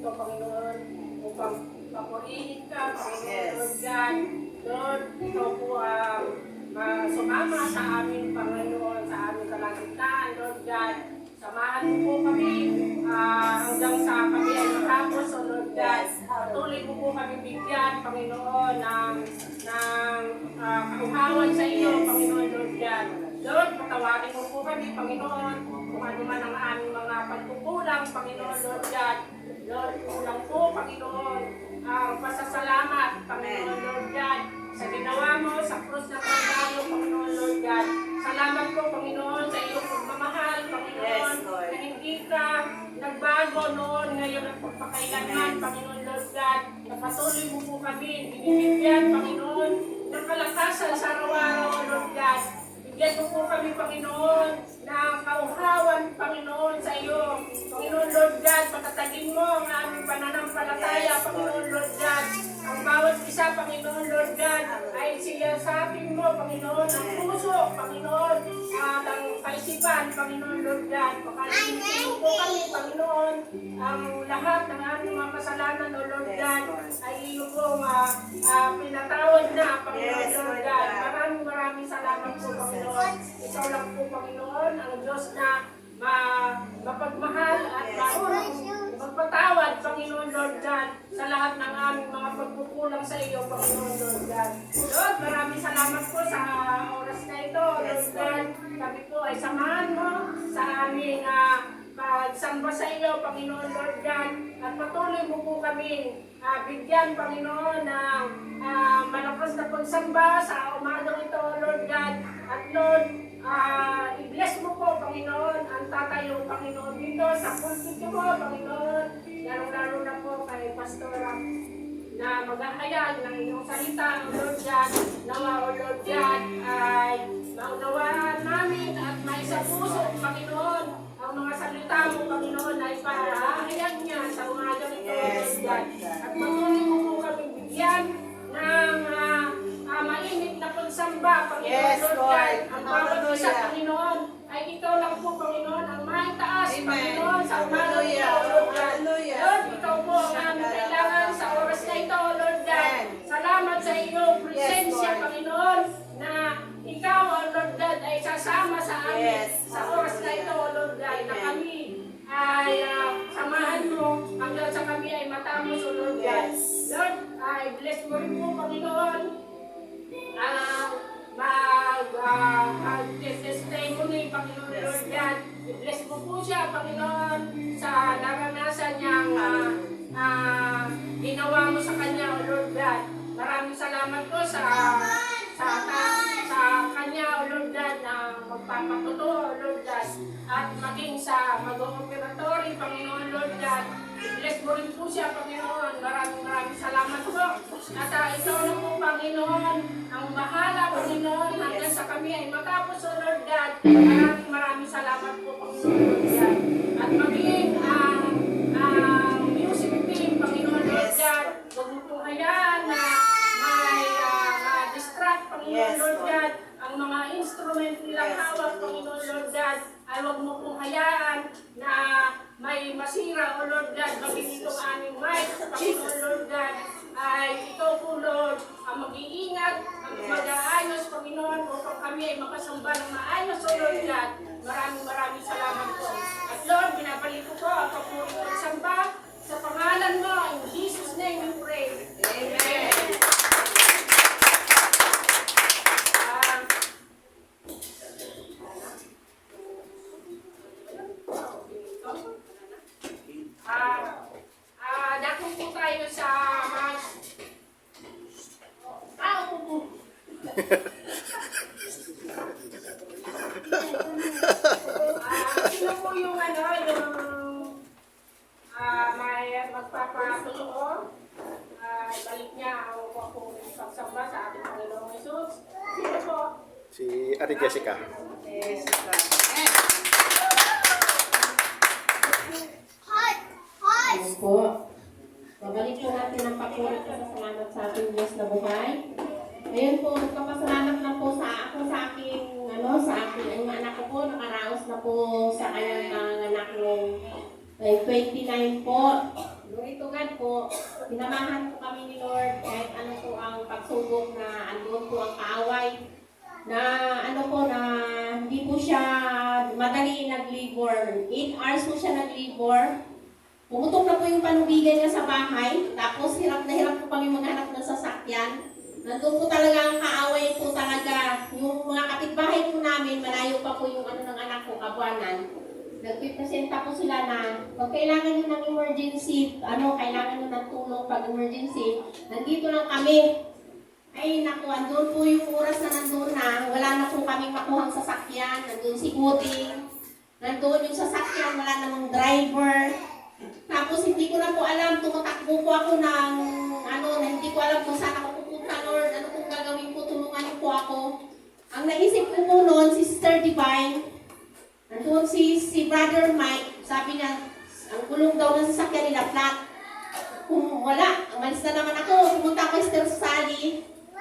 ito, Panginoon, upang papurihin ka, Panginoon, Lord God. Lord, ikaw po sumama sa amin, Panginoon, sa aming kalagitnaan, Lord God. Samahan mo po kami hanggang sa kami ay matapos, O Lord God. Patuloy mo po kami bigyan, Panginoon, ng kauhawan sa iyo, Panginoon, Lord God. Lord, patawarin mo po kami, Panginoon, kung ano man ang aming mga pagkukulang, Panginoon, Lord God. Lord, kulang po, Panginoon, ang pasasalamat, Panginoon, Lord God, sa ginawa mo sa krus ng Kalbaryo, Panginoon, Lord God. Salamat po, Panginoon, sa iyong pagmamahal, Panginoon, na hindi ka nagbago noon, ngayon at pagpakailanman, Panginoon, Lord God. Napatuloy mo po kami, binibigyan, Panginoon, ng kalakasan sa araw-araw, Lord God. Bigyan mo po kami, Panginoon, ng kauhawan, Panginoon, sa iyo. Panginoon, Lord God, patatagin mo ang aming pananampalataya, Panginoon, Lord God. Ang bawat isa, Panginoon, Lord God, ay siya sa atin mo, Panginoon, ang puso, Panginoon, at ang kaisipan, Panginoon, Lord God. Pakalinisin mo po kami, Panginoon, ang lahat ng aming mga kasalanan, O Lord God, ay iyo pong pinatawad na, Panginoon, Lord God. Maraming salamat po, Panginoon. Ikaw lang po, Panginoon, ang Diyos na mapagmahal at magpatawad, Panginoon, Lord God, sa lahat ng aming mga pagkukulang sa iyo, Panginoon, Lord God. Lord, maraming salamat po sa oras na ito, Lord God. Kami po ay samahan mo sa aming pagsamba sa iyo, Panginoon, Lord God. At patuloy mo po kami bigyan, Panginoon, ng malakas na pagsamba sa umagang ito, Lord God. At Lord, i-bless mo po, Panginoon, ang tatayo, Panginoon, dito sa pulpito mo, Panginoon. Lalo-lalo na po kay Pastora na maghahayag ng iyong salita, Lord God. Nawa, O Lord God, ay maunawaan namin at may sa puso, Panginoon, ang mga salita mo, Panginoon, ay parahayag niya sa umagang ito, Lord God. At patuloy mo po kami bigyan ng mainit na pagsamba, Panginoon, Lord God. Ang bawat isa, Panginoon, ay ikaw lang po, Panginoon, ang may taas, Panginoon, sa umagang ito, Lord God. Lord, ikaw po ang aming kailangan sa oras na ito, Lord God. Salamat sa iyong presensya, Panginoon, na ikaw, Lord God, ay sasama sa amin sa oras na ito, Lord God, na kami ay samahan mo hanggang sa kami ay matapos, O Lord God. Lord, ay bless mo rin po, Panginoon, mag-testimony, Panginoon, Lord God. I-bless mo po siya, Panginoon, sa naranasan niyang ginawa mo sa kanya, O Lord God. Maraming salamat po sa kanya, O Lord God, na magpapatuto, O Lord God, at maging sa mag-operatory, Panginoon, Lord God. I-bless mo rin po siya, Panginoon. Maraming salamat po. At ikaw na po, Panginoon, ang bahala, Panginoon, hanggang sa kami ay matapos, O Lord God. Maraming salamat po, Panginoon, Lord God. At maging music team, Panginoon, Lord God. Huwag mo pong hayaan na may distract, Panginoon, Lord God. Ang mga instrument nilang hawak, Panginoon, Lord God, ay huwag mo pong hayaan na may masira, O Lord God, maging itong aming mic, Panginoon, Lord God, ay ikaw po, Lord, ang mag-iingat, ang mag-aayos, Panginoon, upang kami ay makasamba ng maayos, O Lord God. Maraming salamat po. At Lord, binabalik ko po ang papuri at samba sa pangalan mo, in Jesus' name we pray. Amen. Dakong po tayo sa sino po yung may magpapatuloy, balik niya ang pagsamba sa ating Panginoong Jesus. Sino po? Si Ate Jessica. Ayun po. Babalik po natin ang papuri sa salamat sa ating Diyos na buhay. Ngayon po, nagpapasalamat na po sa aking anak ko po, nakaraos na po sa kanyang anak nung 29 po. Nung ito po, pinamahan po kami ni Lord kahit ano po ang pagsubok na andun po ang kaaway. Na ano po na hindi po siya madali nag-labor. 8 hours po siya nag-labor. Pumutok na po yung panubigan niya sa bahay. Tapos hirap na hirap po kami maghanap ng sasakyan. Nandun po talaga ang kaaway po talaga. Yung mga kapitbahay po namin, malayo pa po yung ano ng anak ko, kabuanan. Nagpipresenta po sila na pag kailangan nyo ng emergency, kailangan nyo ng tulong pag emergency, nandito lang kami. Ay naku, andun po yung oras na nandun na, wala na po kaming makuhang sasakyan, nandun si Kuting, nandun yung sasakyan, wala namang driver. Tapos hindi ko na po alam, tumatakbo po ako ng, na hindi ko alam kung saan ako pupunta, Lord, ano kung gagawin ko, tulungan niyo po ako. Ang naisip ko po noon, si Sister Divine, nandun si Brother Mike, sabi niya, ang gulong daw ng sasakyan nila flat. Kung wala, umalis na naman ako, pumunta ako kay Sister Sally,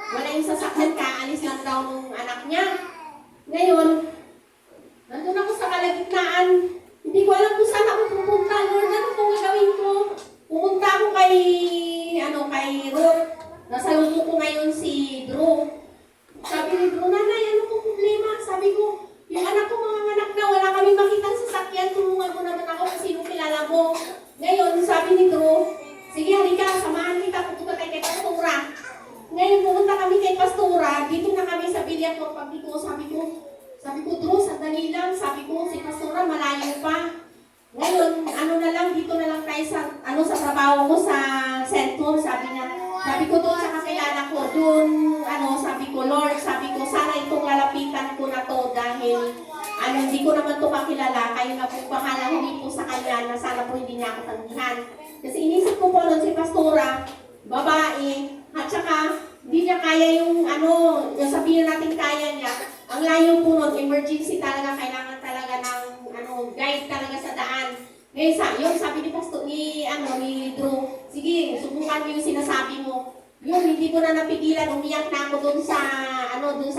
wala yung sasakyan ka, alis lang daw nung anak niya. Ngayon, nandun ako sa kalagitnaan. Hindi ko alam kung saan ako pupunta. Lord, ano pong gagawin ko? Pumunta ako kay Ruth. Nasa lumo ko ngayon si Drew. Sabi ni Drew, Nanay, ano pong problema? Sabi ko, yung anak ko mga anak na, wala kami makitang sasakyan. Tulungan mo naman ako kung sino kilala mo. Ngayon, sabi ni Drew, sige, halika, samahan kita, pupunta tayo kay Pastora. Ngayon, pumunta kami kay Pastora, dito na kami sa Bilyakor. Sabi ko, Drew, sandali lang. Sabi ko, si Pastora, malayo pa. Ngayon, dito na lang tayo sa trabaho ko sa Centrum. Sabi ko doon sa kakilala ko, sabi ko, Lord, sana itong lalapitan ko na to dahil, hindi ko naman to kakilala. Kayo na po bahala hindi po sa kanya na sana po hindi niya ako tanggihan. Kasi inisip ko po noon si Pastora, babae, at saka, hindi niya kaya yung sabihin natin kaya niya. Ang layo po nun, emergency talaga, kailangan talaga ng guide talaga sa daan. Ngayon, sabi ni Pastor, ni Drew, sige, subukan mo yung sinasabi mo. Yun, hindi ko na napigilan, umiyak na ako dun sa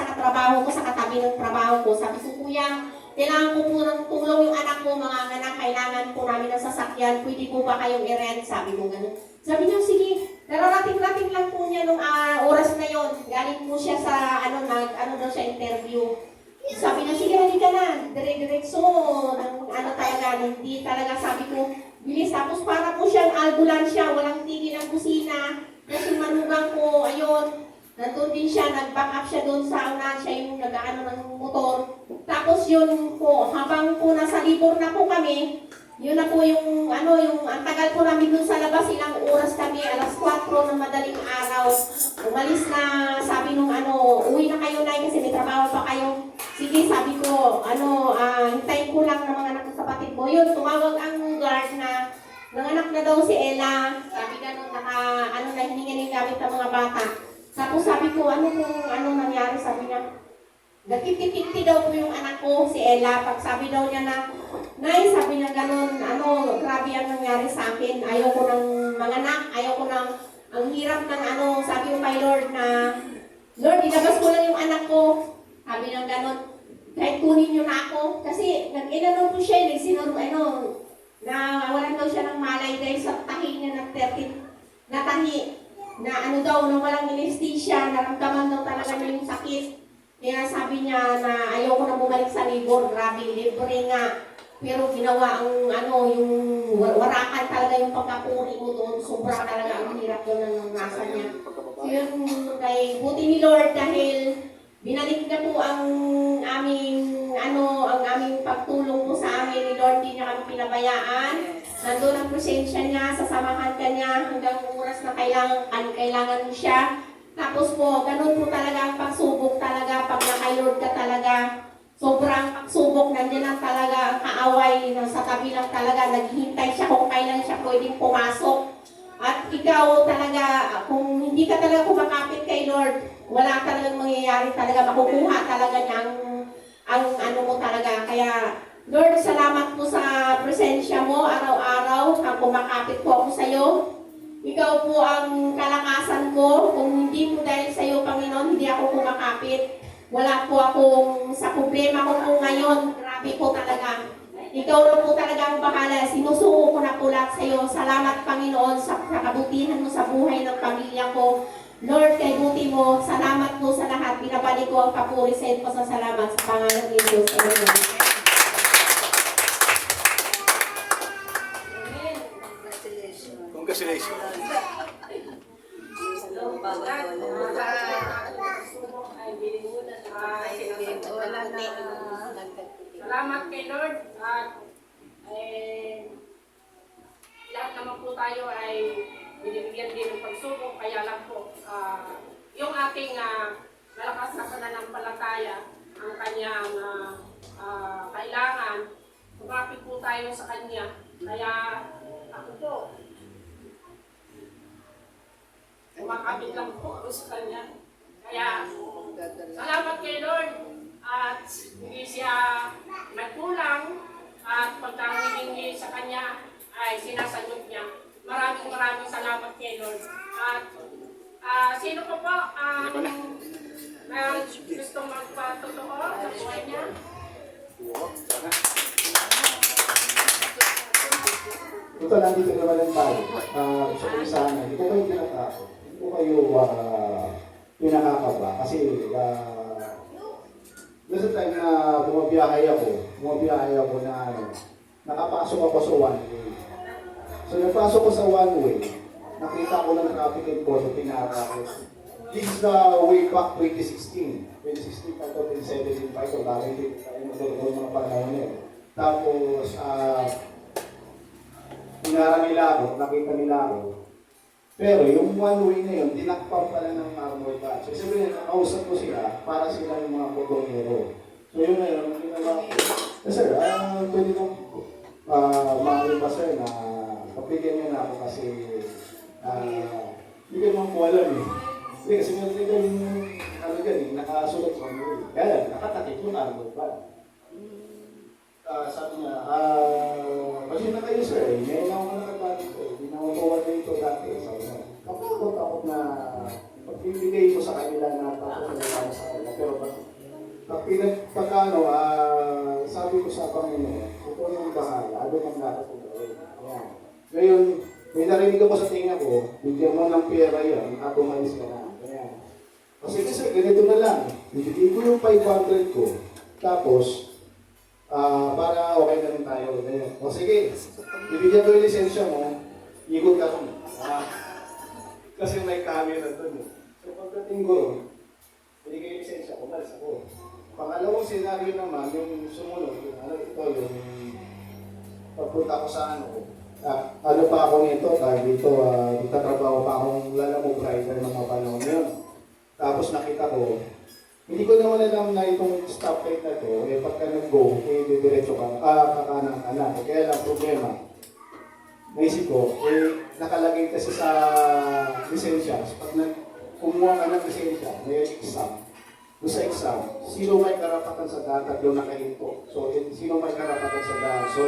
katrabaho ko, sa katabi ng trabaho ko. Sabi ko, Kuya, kailangan ko po ng tulong yung anak ko, mga anak, kailangan po namin ng sasakyan, pwede po ba kayong i-rent? Sabi mo gano'n. Sabi niya, sige, nararating-rating lang po niya nung oras na yon. Galing po siya sa, daw siya interview. Sabi niya, sige, halika na, dire-diretso, talaga, hindi talaga, sabi ko, bilis. Tapos para po siyang ambulansya, walang tigil ang kusina. Kasi manugang ko, ayun, nandun din siya, nag-back up siya doon sa unahan, siya yung ng motor. Tapos yun po, habang po nasa libor na po kami, yun na po yung, ang tagal po namin dun sa labas, ilang oras kami, alas 4 ng madaling araw. Umalis na, sabi nung uwi na kayo na kasi may trabaho pa kayo. Sige, sabi ko, hintayin ko lang ng mga anak sa kapatid mo. Yun, tumawag ang guard na, nanganak na daw si Ella. Sabi gano'n, hiningan yung gamit ng mga bata. Tapos sabi ko, nangyari? Sabi niya, nagkiti-kiti daw po yung anak ko, si Ella. Pag sabi daw niya na, Nay, sabi niya gano'n, grabe ang nangyari sa akin. Ayaw ko ng mga anak, ayaw ko ng, ang hirap ng sabi ko kay Lord na, Lord, ilabas ko lang yung anak ko. Sabi niya gano'n, kahit kunin niyo na ako. Kasi, nag-inano po siya, na walang daw siya ng malay dahil sa tahi niya ng 13 na tahi. Na na walang anesthesia, naramdaman daw talaga niya yung sakit. Kaya sabi niya na ayoko na bumalik sa libor, grabe, libre nga. Pero ginawa yung warakan talaga yung pagkapuri mo doon, sobra talaga ang hirap doon ng nasa niya. So yun, kay buti ni Lord dahil binalik na po ang aming pagtulong po sa amin ni Lord, di niya kami pinabayaan. Nandun ang presensya niya, sasamahan ka niya hanggang oras na kailangan mo siya. Tapos po, ganun po talaga ang pagsubok talaga, pag naka-Lord ka talaga. Sobrang pagsubok, nandiyan lang talaga ang kaaway, sa tabi lang talaga, naghihintay siya kung kailan siya pwedeng pumasok. At ikaw talaga, kung hindi ka talaga kumakapit kay Lord, wala talagang mangyayari talaga, makukuha talaga niya ang mo talaga. Kaya, Lord, salamat po sa presensya mo, araw-araw, ang kumakapit po ako sa iyo. Ikaw po ang kalakasan ko. Kung hindi po dahil sa iyo, Panginoon, hindi ako kumakapit. Wala po akong sa problema ko po ngayon. Grabe po talaga. Ikaw na po talaga ang bahala. Sinusuko ko na po lahat sa iyo. Salamat, Panginoon, sa kabutihan mo sa buhay ng pamilya ko. Lord, kay buti mo, salamat po sa lahat. Binabalik ko ang papuri sa iyo sa salamat sa pangalan ni Diyos. Amen. Congratulations. Salamat kay Lord at lahat naman po tayo ay binibigyan din ng pagsubok, kaya lang po yung ating malakas na pananampalataya ang kanyang kailangan, kumapit po tayo sa kanya. Kaya ako po, kumakapit lang po ako sa kanya. Kaya salamat kay Lord at hindi siya nagkulang at pagkahihingi sa kanya ay sinasagot niya. Maraming salamat kay Lord. At sino po po gusto magpatotoo sa buhay niya? Ito, nandito naman lang tayo. Gusto ko sana, hindi ko kayo pinatako. Hindi ko kayo pinakakaba. Kasi, nasa time na bumabiyahe ako na nakapasok ako sa one way. So, nagpasok ko sa one way, nakita ko ng traffic enforcer, pinaka-ako. This is the way back 2016. 2016 pa ito, 2017 pa ito, bakit tayo magdurog mga panahon yun. Tapos, pinara nila ako, nakita nila ako. Pero yung one way na yun, dinakpan pala ng armor gun. So sabi nila, nakausap ko sila para sila yung mga potongero. So yun na yun, ang ginawa ko. Sir, pwede nung maaari pa sir na kapigyan niyo na ako kasi hindi ko naman po alam eh. Hindi kasi meron din yung nakasulat sa one way. Kaya nakatakit yung armor gun. Sabi niya, kasi na kayo sir, ngayon ako nakapagod ko, hindi na ako forward dito dati. Sabi niya, takot na pagbibigay mo sa kanila na tapos na sa kanila. Pero pagkano, sabi ko sa Panginoon, ito yung bahala, ano ang dapat kong gawin. Ngayon, may narinig ako sa tinga ko, bigyan mo ng pera yan, at umalis ka na. Kasi ganito na lang, bibigay ko yung 500 ko, tapos, para okay na rin tayo. O sige, ibigyan ko yung lisensya mo, ikot ka rin. Kasi may camera doon. So pagdating ko, binigay yung lisensya ko, malis ako. Pangalawang senaryo naman, yung sumunod, yung pagpunta ko sa ano pa ako nito, dahil dito, nagtatrabaho pa akong lalamog rider ng mga panahon yun. Tapos nakita ko, hindi ko naman alam na itong stoplight na to, pagka nag-go, diretso ka, kakanan ka na. Kaya lang problema, naisip ko, nakalagay kasi sa lisensya, pag kumuha ka ng lisensya, may exam. Doon sa exam, sino may karapatan sa daan, tatlo nakahinto. So, sino may karapatan sa daan. So,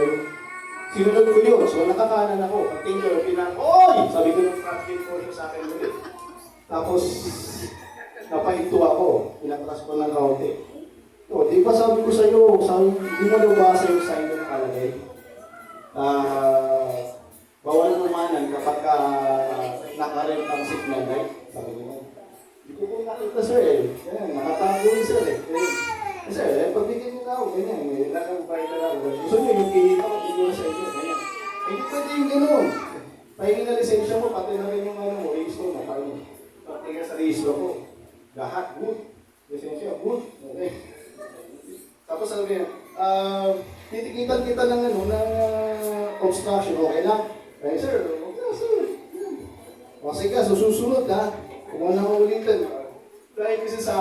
sinunod ko yun. So, nakakanan ako. Pag-tingin ko, oy! Sabi ko ng traffic po sa akin ulit. Tapos, napahinto ako, pinatras ko ng kaunti. So, di ba sabi ko sa iyo, di mo nabasa yung sign na nakalagay? Bawal lumanan kapag nakarent ang signal light. Sabi ko, hindi ko po nakita sir eh. Ganyan, nakatago yung sir eh. Sir, pagbigyan niyo na ako, ganyan, may ilang bayad na ako. Gusto niyo yung kihita ko, hindi ko sa inyo, ganyan. Hindi pwede yung gano'n. Pahingin na lisensya mo, pati na rin yung registro na, pati ka sa registro ko. Lahat, good. Lisensya, good. Okay. Tapos sabi niya, titikitan kita ng obstruction, okay lang? Eh, sir, okay lang, sir. O sige, susunod ha. Kung ano ulitin. Dahil kasi sa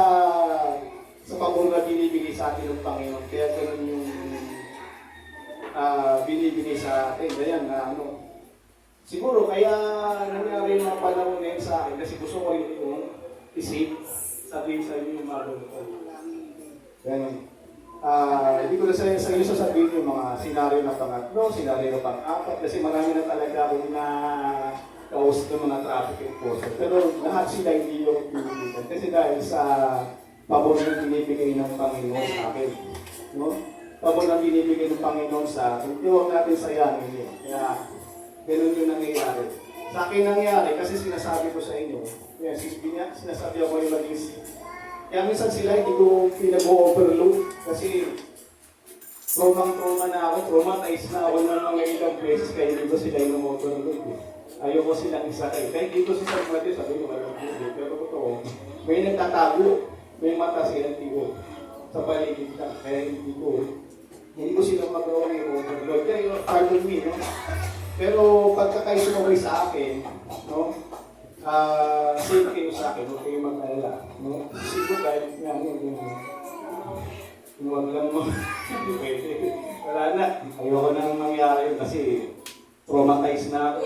pamor na binibigay sa atin ng Panginoon, kaya ganun yung binibigay sa atin. Ganyan na siguro kaya nangyari yung mga panahon na yun sa akin kasi gusto ko yung isip, sabihin sa inyo yung mga ko. Ganyan. Hindi ko na sa inyo sasabihin yung mga senaryo na pangatlo, senaryo na pang-apat, kasi marami na talaga akong kausap ng mga traffic enforcer. Pero lahat sila hindi yung pinilitan. Kasi dahil sa pabor na binibigay ng Panginoon sa akin. No? pabor ang binibigay ng Panginoon sa akin. Huwag natin sayangin yun. Kaya, ganun yung nangyayari. Sa akin nangyari, kasi sinasabi ko sa inyo, yes, sinasabi ako yung mag-isip. Kaya minsan sila hindi ko pinag-overload kasi trauma na ako, traumatized na ako ng mga ilang beses kaya hindi ko sila yung overload. Ayoko silang isakay. Kahit dito sa San Mateo, sabi ko walang hindi. Pero totoo, may nagtatago, may mata silang tigo sa paligid lang. Kaya hindi ko sila magawa ng overload. Kaya pardon me, no? Pero pagka kayo sumabay sa akin, no? Same kayo sa akin, huwag kayo mag-alala. No? Siguro kahit nga huwag lang mo. Hindi pwede. Wala na. Ayoko nang mangyari yun kasi traumatized na ako.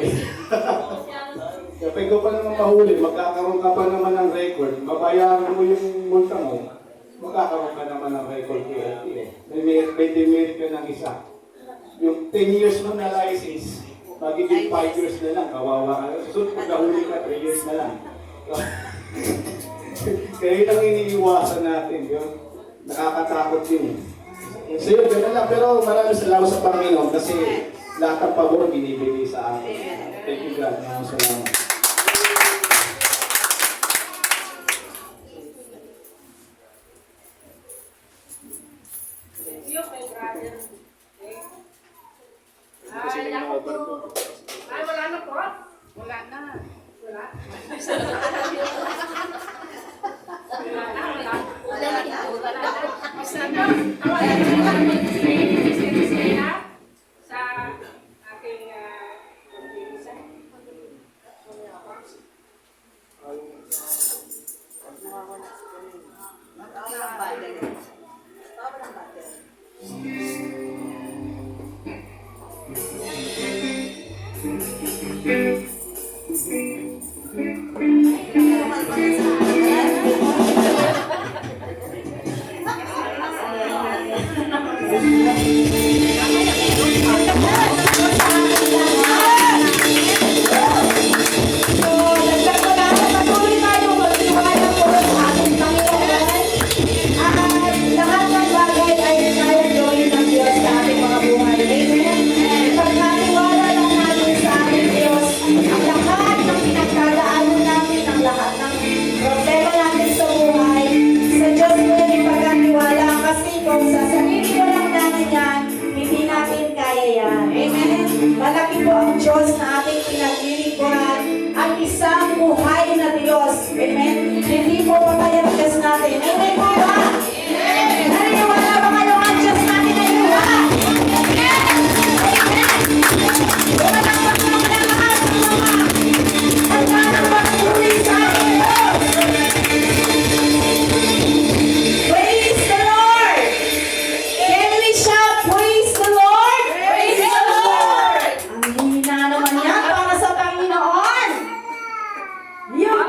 Kaya pwede ko pa naman mahuli, magkakaroon ka pa naman ng record, mabayaran mo yung multa mo, magkakaroon ka naman ng record PLT. May demerit ka ng isa. Yung 10 years mo na license, magiging 5 years na lang, kawawa ka. Susunod, pag nahuli ka, 3 years na lang. Kaya yun ang iniiwasan natin, yun. Nakakatakot yun. So yun, gano'n lang. Pero maraming salamat sa Panginoon kasi lahat ng pabor binibigay sa akin. Thank you God. Maraming salamat. Yung kay brother. Ay, ako po. Ay, wala na po? Wala na. Wala? Isa na. Sa aking pag-ibisa. Malaki po ang Diyos na ating pinaglilingkuran, ang isang buhay na Diyos. Amen? Hindi po patay ang Diyos natin. Amen po ba? Amen! Naniniwala ba kayo ang Diyos natin ay buhay? Amen! Bumalakpak mo na lahat ng mga ang manang magpuli sa ating Diyos. Praise the Lord! Can we shout, praise the Lord? Praise the Lord! Ang hina naman yan para sa Panginoon. Yung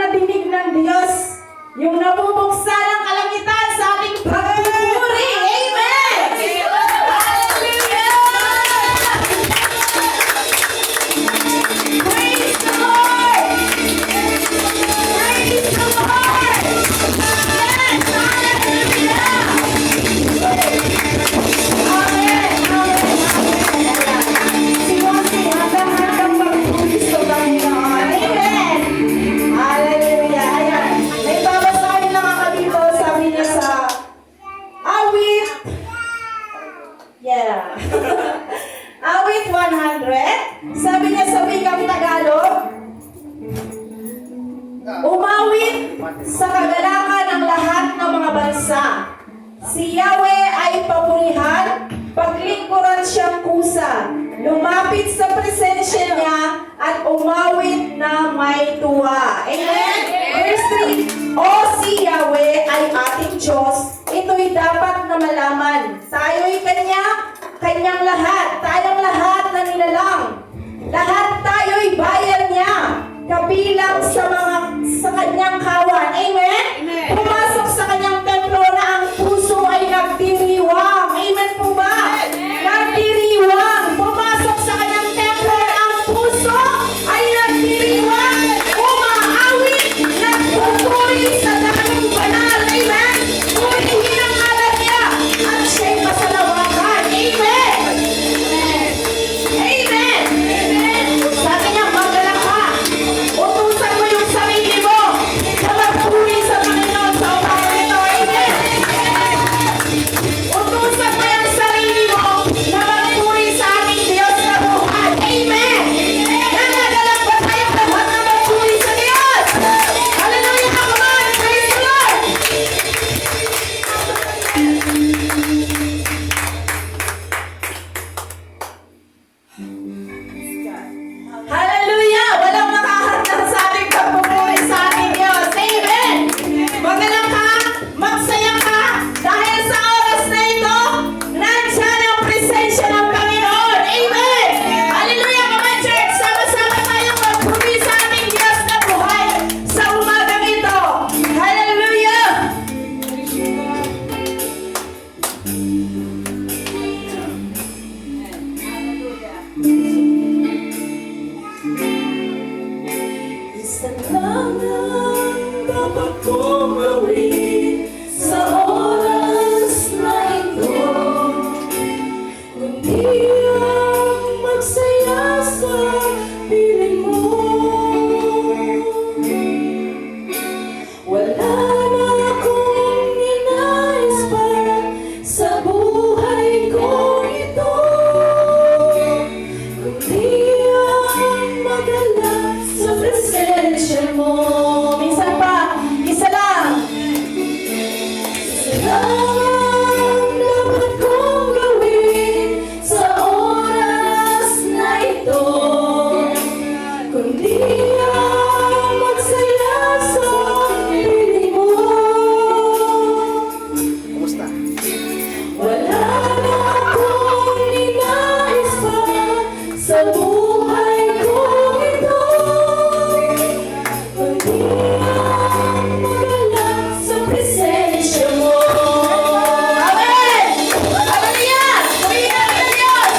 dinig ng Diyos, yung nabubuksan ng kalangitan sa ating pagpupuri. Amen! Hallelujah! Praise the Lord! Praise the Lord! Yes! Hallelujah! Amen! Si Monsi, hanggang magpulis sa Panginoon. Amen! Hallelujah! Ayan. May babasahin lang ako dito, sabi niya sa awit. Yeah. Awit 100. Sabi niya sa wikang Tagalog, umawit sa kagalakan ng lahat ng mga bansa. Si Yahweh ay papurihan, paglingkuran siyang kusa. Lumapit sa presensya niya at umawit na may tuwa. Amen? Verse 3, O si Yahweh ay ating Diyos, ito'y dapat na malaman. Tayo'y kanyang lahat, tayong lahat na nilalang. Lahat tayo'y bayan niya, kabilang sa kanyang kawan. Amen? Pumasok sa kanyang templo na ang puso ay nagdiriwang. Amen po ba? Nagdiriwang. Pumasok sa kanyang templo na ang puso ay nagdiriwang. dapat kong gawin sa oras na ito? Kundi ang magsaya sa piling mo. Wala na akong ninais pa sa buhay ko ito, kundi ang magala sa presensya mo. Minsan pa, isa lang. Isa lang dapat kong gawin sa oras na ito, kundi ang magsaya sa piling mo. Kumusta? Wala na akong ninais pa sa buhay ko ito, kundi ang magala sa presensya mo. Amen! Hallelujah! Purihan ang Diyos!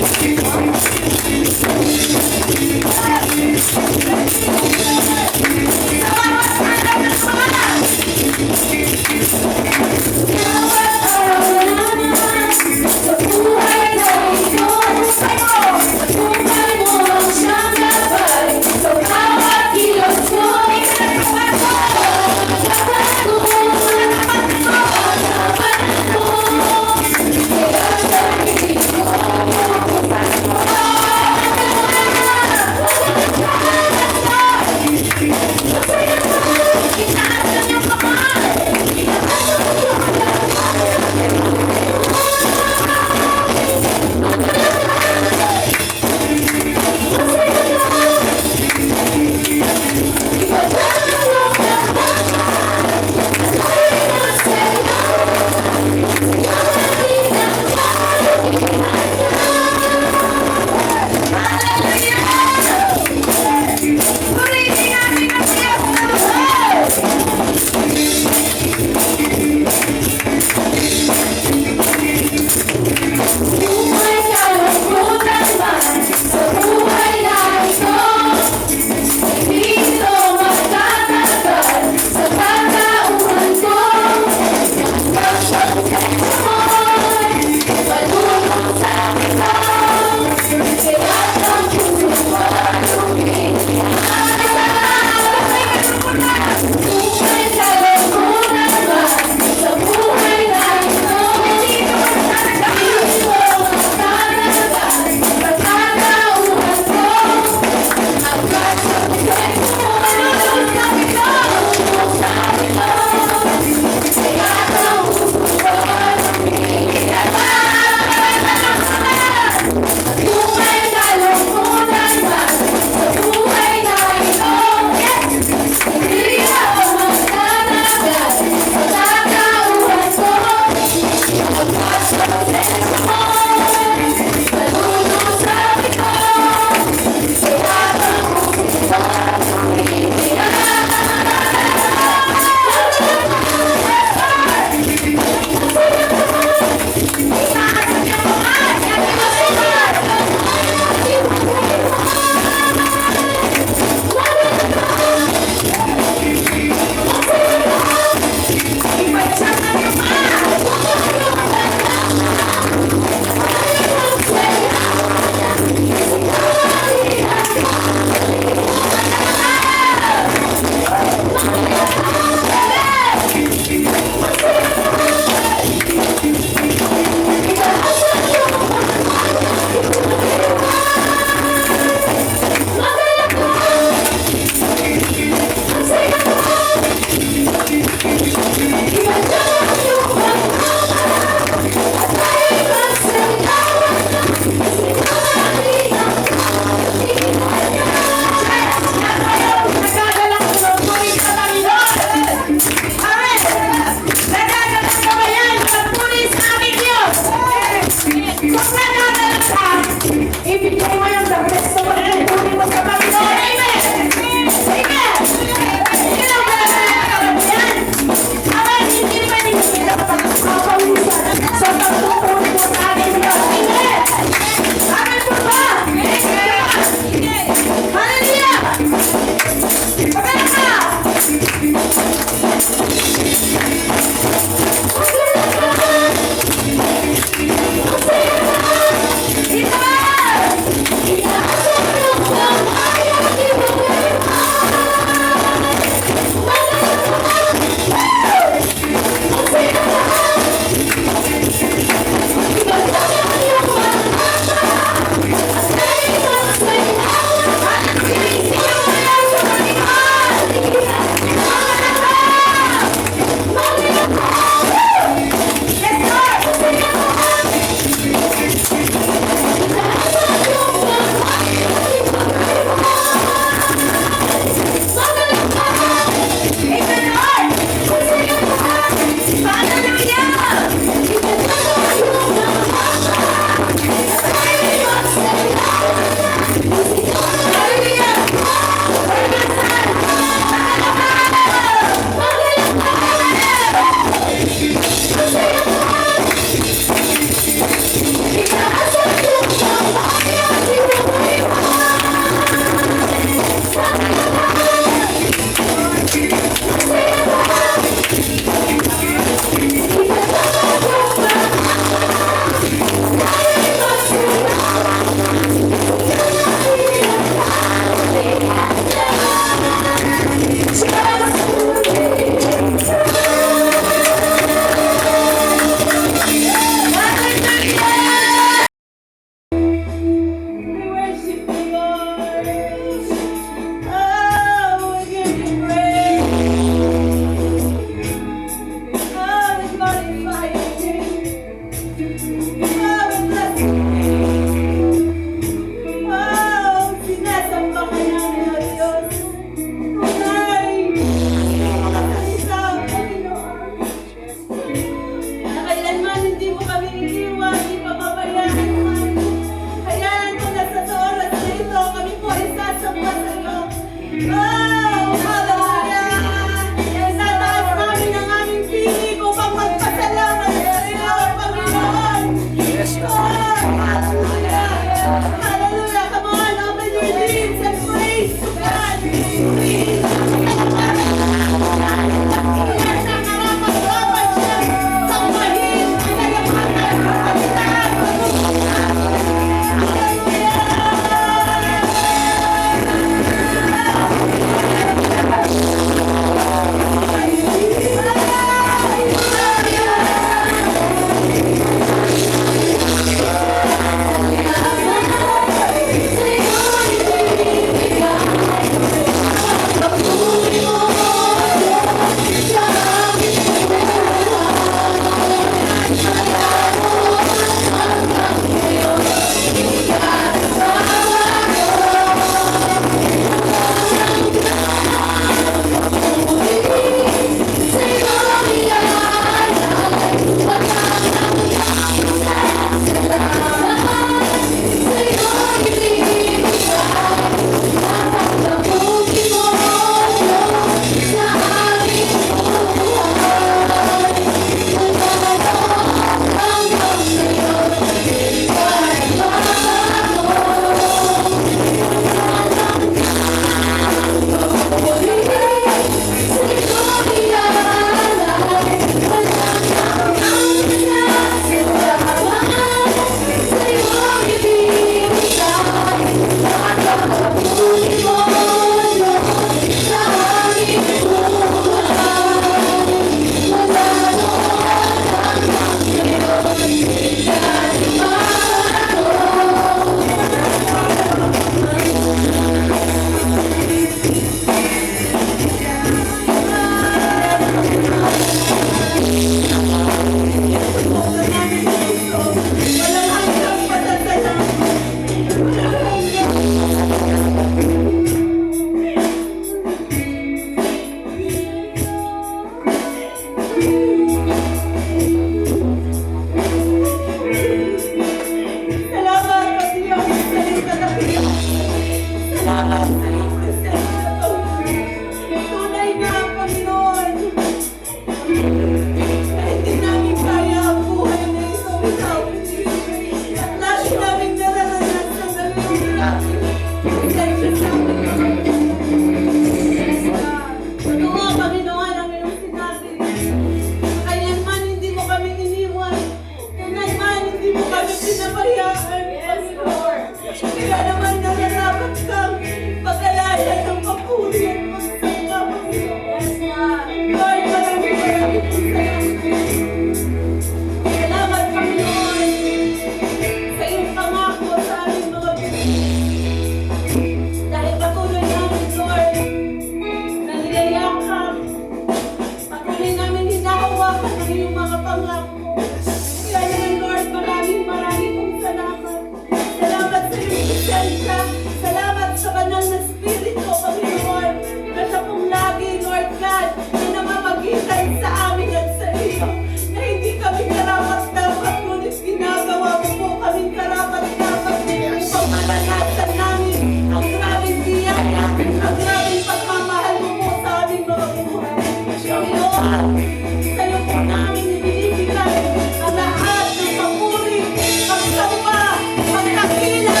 Sa'yo po namin ibinibigay ang lahat ng papuri, pagsamba, pagkakila,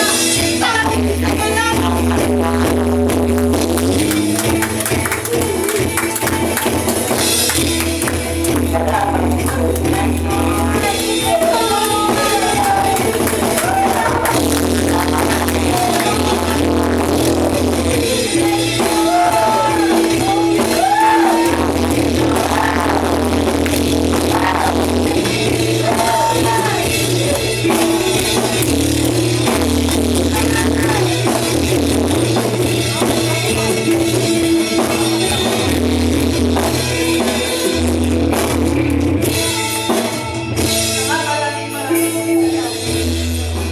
sa ating kailangan.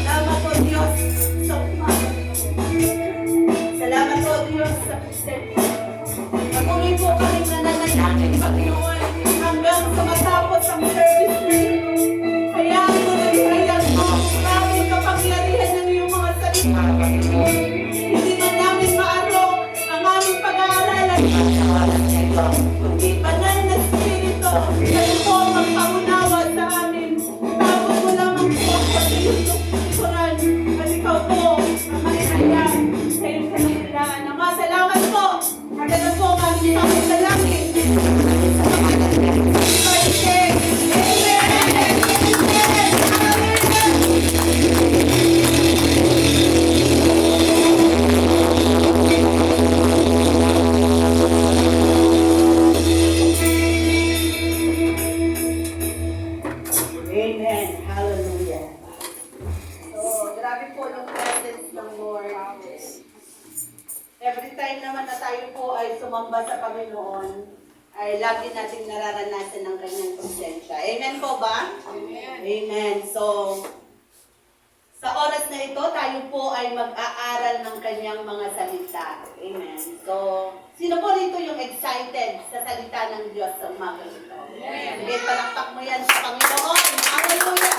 Salamat po Diyos sa umaga. Salamat po Diyos sa presensya. Patuloy po kami nananalangin, Panginoon, hanggang sa matapos ang service nito. Kaya mo nagkayag mo ang aming kapangyarihan ng iyong mga salita. Hindi man namin maaro ang aming pag-aaralan. Kundi banal na Espiritu, kayo po ang magpaunawa sa amin. Tapos mo lamang po ang pag-iusok Quran at ikaw po ang maihayag sa iyong kanilaan. Ama, salamat po. Maganda po ang aming panglalangin. Amen. Hallelujah. So, grabe po yung presence ng Lord. Every time naman na tayo po ay sumamba sa Panginoon, ay lagi nating nararanasan ng kanyang presensya. Amen po ba? Amen. Amen. So, sa oras na ito, tayo po ay mag-aaral ng kanyang mga salita. Amen. So, sino po rito yung excited sa salita ng Diyos sa umaga ito? Amen. Sige, palakpak mo yan sa Panginoon. Hallelujah.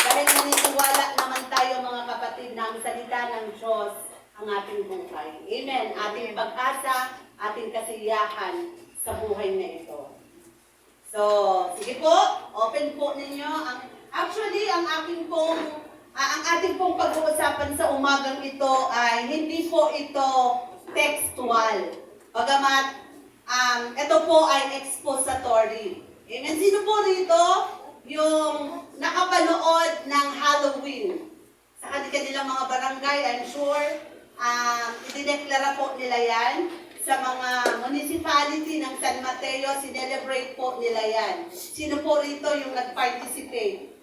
Dahil naniniwala naman tayo mga kapatid na ang salita ng Diyos ang ating buhay. Amen. Ating pag-asa, ating kasiyahan sa buhay na ito. So, sige po, open po ninyo. Actually, ang ating pong pag-uusapan sa umagang ito ay hindi po ito textual. Bagamat, ito po ay expository. Amen. Sino po rito yung nakapanood ng Halloween? Sa kanilang mga barangay, I'm sure, idineklara po nila yan. Sa mga municipality ng San Mateo, sinelebrate po nila yan. Sino po rito yung nag-participate?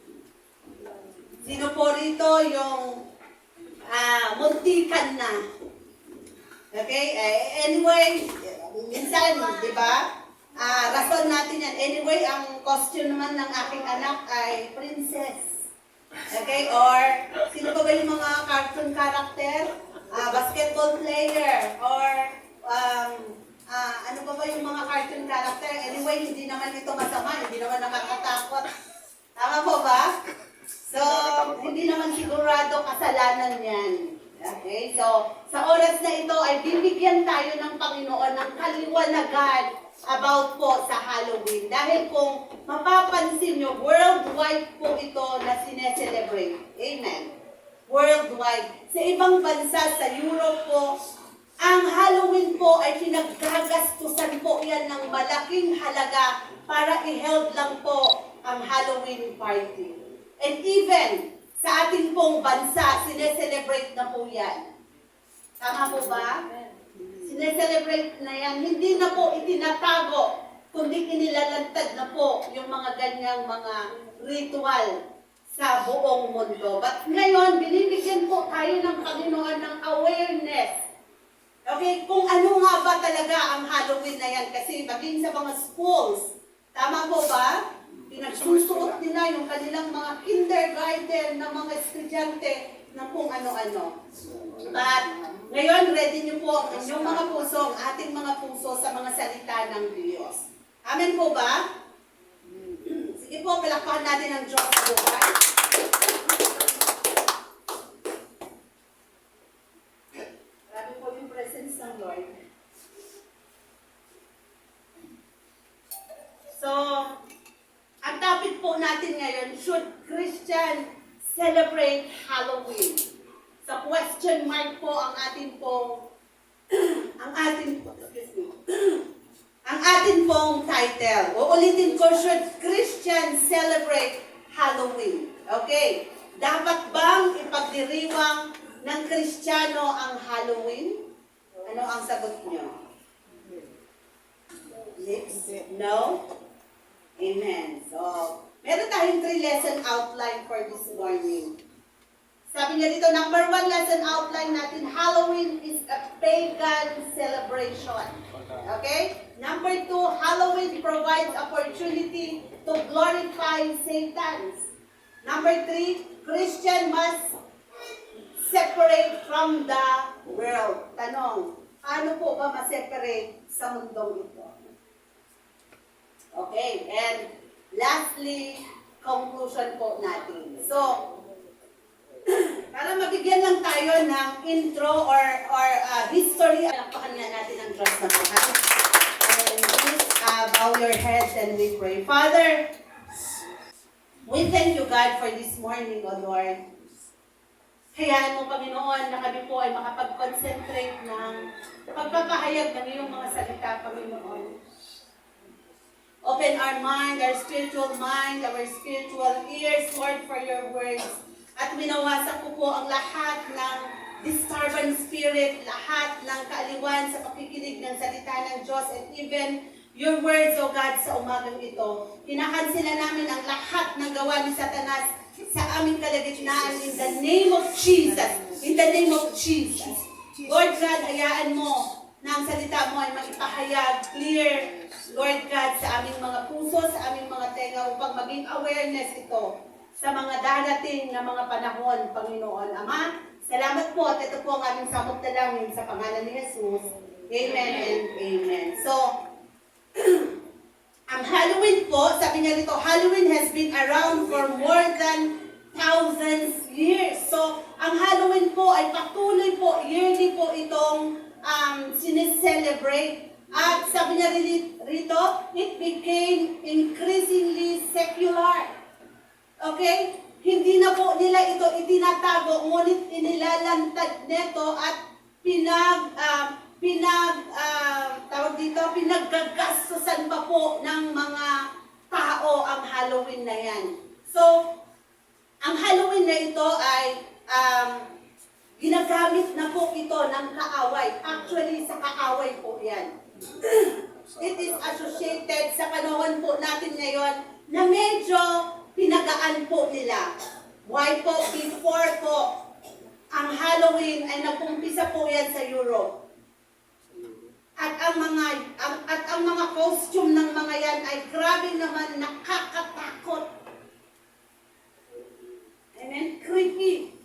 Sino po rito yung muntikan na? Okay? Anyway, minsan, di ba? Rason natin yan. Anyway, ang costume naman ng aking anak ay princess. Okay? Or, sino pa ba yung mga cartoon character? Basketball player. Or, ano pa ba yung mga cartoon character? Anyway, hindi naman ito masama. Hindi naman nakakatakot. Tama po ba? So, hindi naman sigurado kasalanan yan. Okay? So, sa oras na ito ay bibigyan tayo ng Panginoon ng kaliwanagan about po sa Halloween. Dahil kung mapapansin nyo, worldwide po ito na sineselebrate. Amen. Worldwide. Sa ibang bansa, sa Europe po, ang Halloween po ay pinaggagastusan po yan ng malaking halaga para i-held lang po ang Halloween party. And even sa ating pong bansa, sineselebrate na po yan. Tama po ba? Sineselebrate na yan. Hindi na po itinatago, kundi inilalantad na po yung mga ganyang mga ritual sa buong mundo. But ngayon, binibigyan po tayo ng Panginoon ng awareness. Okay, kung ano nga ba talaga ang Halloween na yan. Kasi maging sa mga schools, tama po ba? Pinagsusuot nila yung kanilang mga kindergarten na mga estudyante na kung ano-ano. But ngayon, ready niyo po ang inyong mga puso, ang ating mga puso sa mga salita ng Diyos. Amen po ba? Sige po, palakpakan natin ang Diyos sa buhay. Grabe po yung presence ng Lord. natin ngayon, should Christian celebrate Halloween? Sa question mark po ang atin pong ang atin pong title. Uulitin ko, should Christian celebrate Halloween? Okay. Dapat bang ipagdiriwang ng Kristiyano ang Halloween? Ano ang sagot niyo? Yes? No? Amen. So, meron tayong 3 lesson outline for this morning. Sabi niya dito, number 1 lesson outline natin, Halloween is a pagan celebration. Okay? Number 2, Halloween provides opportunity to glorify Satan. Number 3, Christian must separate from the world. Tanong, paano po ba ma-separate sa mundong ito? Okay, and lastly, conclusion po natin. So, para mabigyan lang tayo ng intro or history, palakpakan nga natin ang Diyos na mahal. And please bow your heads and we pray. Father, we thank you, God, for this morning, O Lord. Hayaan mo, Panginoon, na kami po ay makapag-concentrate ng pagpapahayag ng iyong mga salita, Panginoon. Open our mind, our spiritual ears, Lord, for your words. At minawasak ko po ang lahat ng disturbance spirit, lahat ng kaaliwan sa pakikinig ng salita ng Diyos, and even your words, O God, sa umagang ito. Kinakansela namin ang lahat ng gawa ni Satanas sa aming kalagitnaan in the name of Jesus. In the name of Jesus. Lord God, hayaan mo na ang salita mo ay maipahayag clear, Lord God, sa aming mga puso, sa aming mga tenga, upang maging awareness ito sa mga darating na mga panahon, Panginoon. Ama, salamat po at ito po ang aming samot dalangin sa pangalan ni Jesus. Amen and amen. So, ang Halloween po, sabi niya dito, Halloween has been around for more than thousands years. So, ang Halloween po ay patuloy po, yearly po itong sineselebrate. At sabi niya rito, it became increasingly secular. Okay? Hindi na po nila ito itinatago, ngunit inilalantad neto at pinaggagastusan pa po ng mga tao ang Halloween na yan. So, ang Halloween na ito ay ginagamit na po ito ng kaaway. Actually, sa kaaway po yan. It is associated sa panahon po natin ngayon na medyo pinagaan po nila. Why po? Before po, ang Halloween ay nagpumpisa po yan sa Europe. At ang mga costume ng mga yan ay grabe naman, nakakatakot. Amen? Creepy.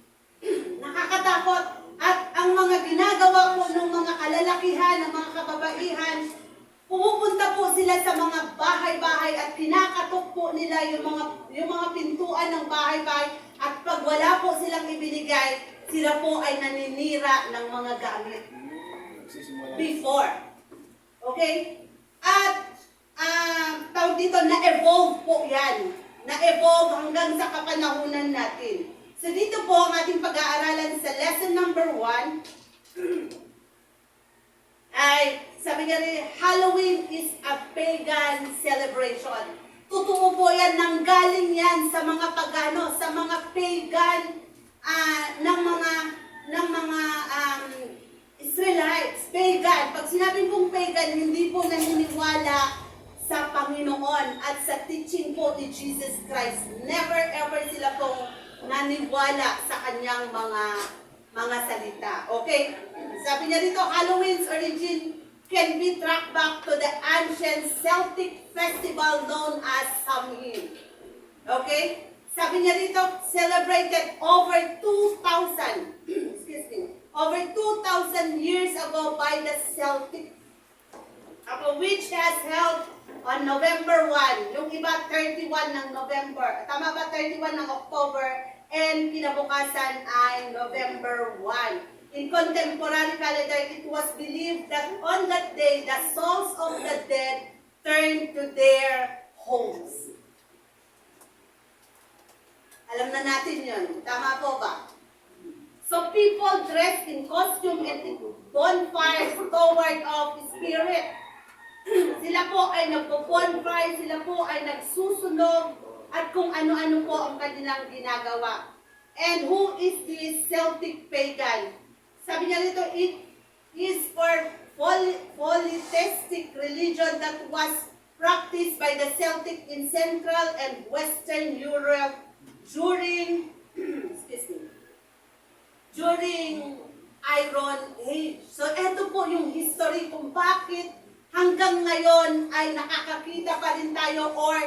Nakakatakot. At ang mga ginagawa po ng mga kalalakihan, ng mga kababaihan, pumupunta po sila sa mga bahay-bahay at kinakatok po nila yung mga pintuan ng bahay-bahay, at pag wala po silang ibinigay, sila po ay naninira ng mga gamit. Before. Okay? At tawag dito, na-evolve po yan. Na-evolve hanggang sa kapanahunan natin. So dito po ang ating pag-aaralan sa lesson number 1 ay sabi nga rin, Halloween is a pagan celebration. Totoo po yan, nanggaling yan sa mga pagano, sa mga pagan ng mga Israelites. Pagan. Pag sinabing pong pagan, hindi po naniniwala sa Panginoon at sa teaching po ni Jesus Christ. Never ever sila pong naniwala sa kanyang mga salita. Okay? Sabi niya dito, Halloween's origin can be tracked back to the ancient Celtic festival known as Samhain. Okay? Sabi niya dito, celebrated over 2,000 over 2,000 years ago by the Celtic, which has held on November 1, yung iba 31 ng November, tama ba, 31 ng October, and kinabukasan ay November 1. In contemporary calendar, it was believed that on that day, the souls of the dead turned to their homes. Alam na natin yun. Tama po ba? So people dress in costume and in bonfires toward of spirit. Sila po ay nagpo-bonfire, sila po ay nagsusunog, at kung ano-ano po ang kanilang ginagawa. And who is this Celtic pagan? Sabi niya rito, it is for polytheistic religion that was practiced by the Celtic in Central and Western Europe during, excuse me, during Iron Age. So, eto po yung history kung bakit hanggang ngayon ay nakakakita pa rin tayo or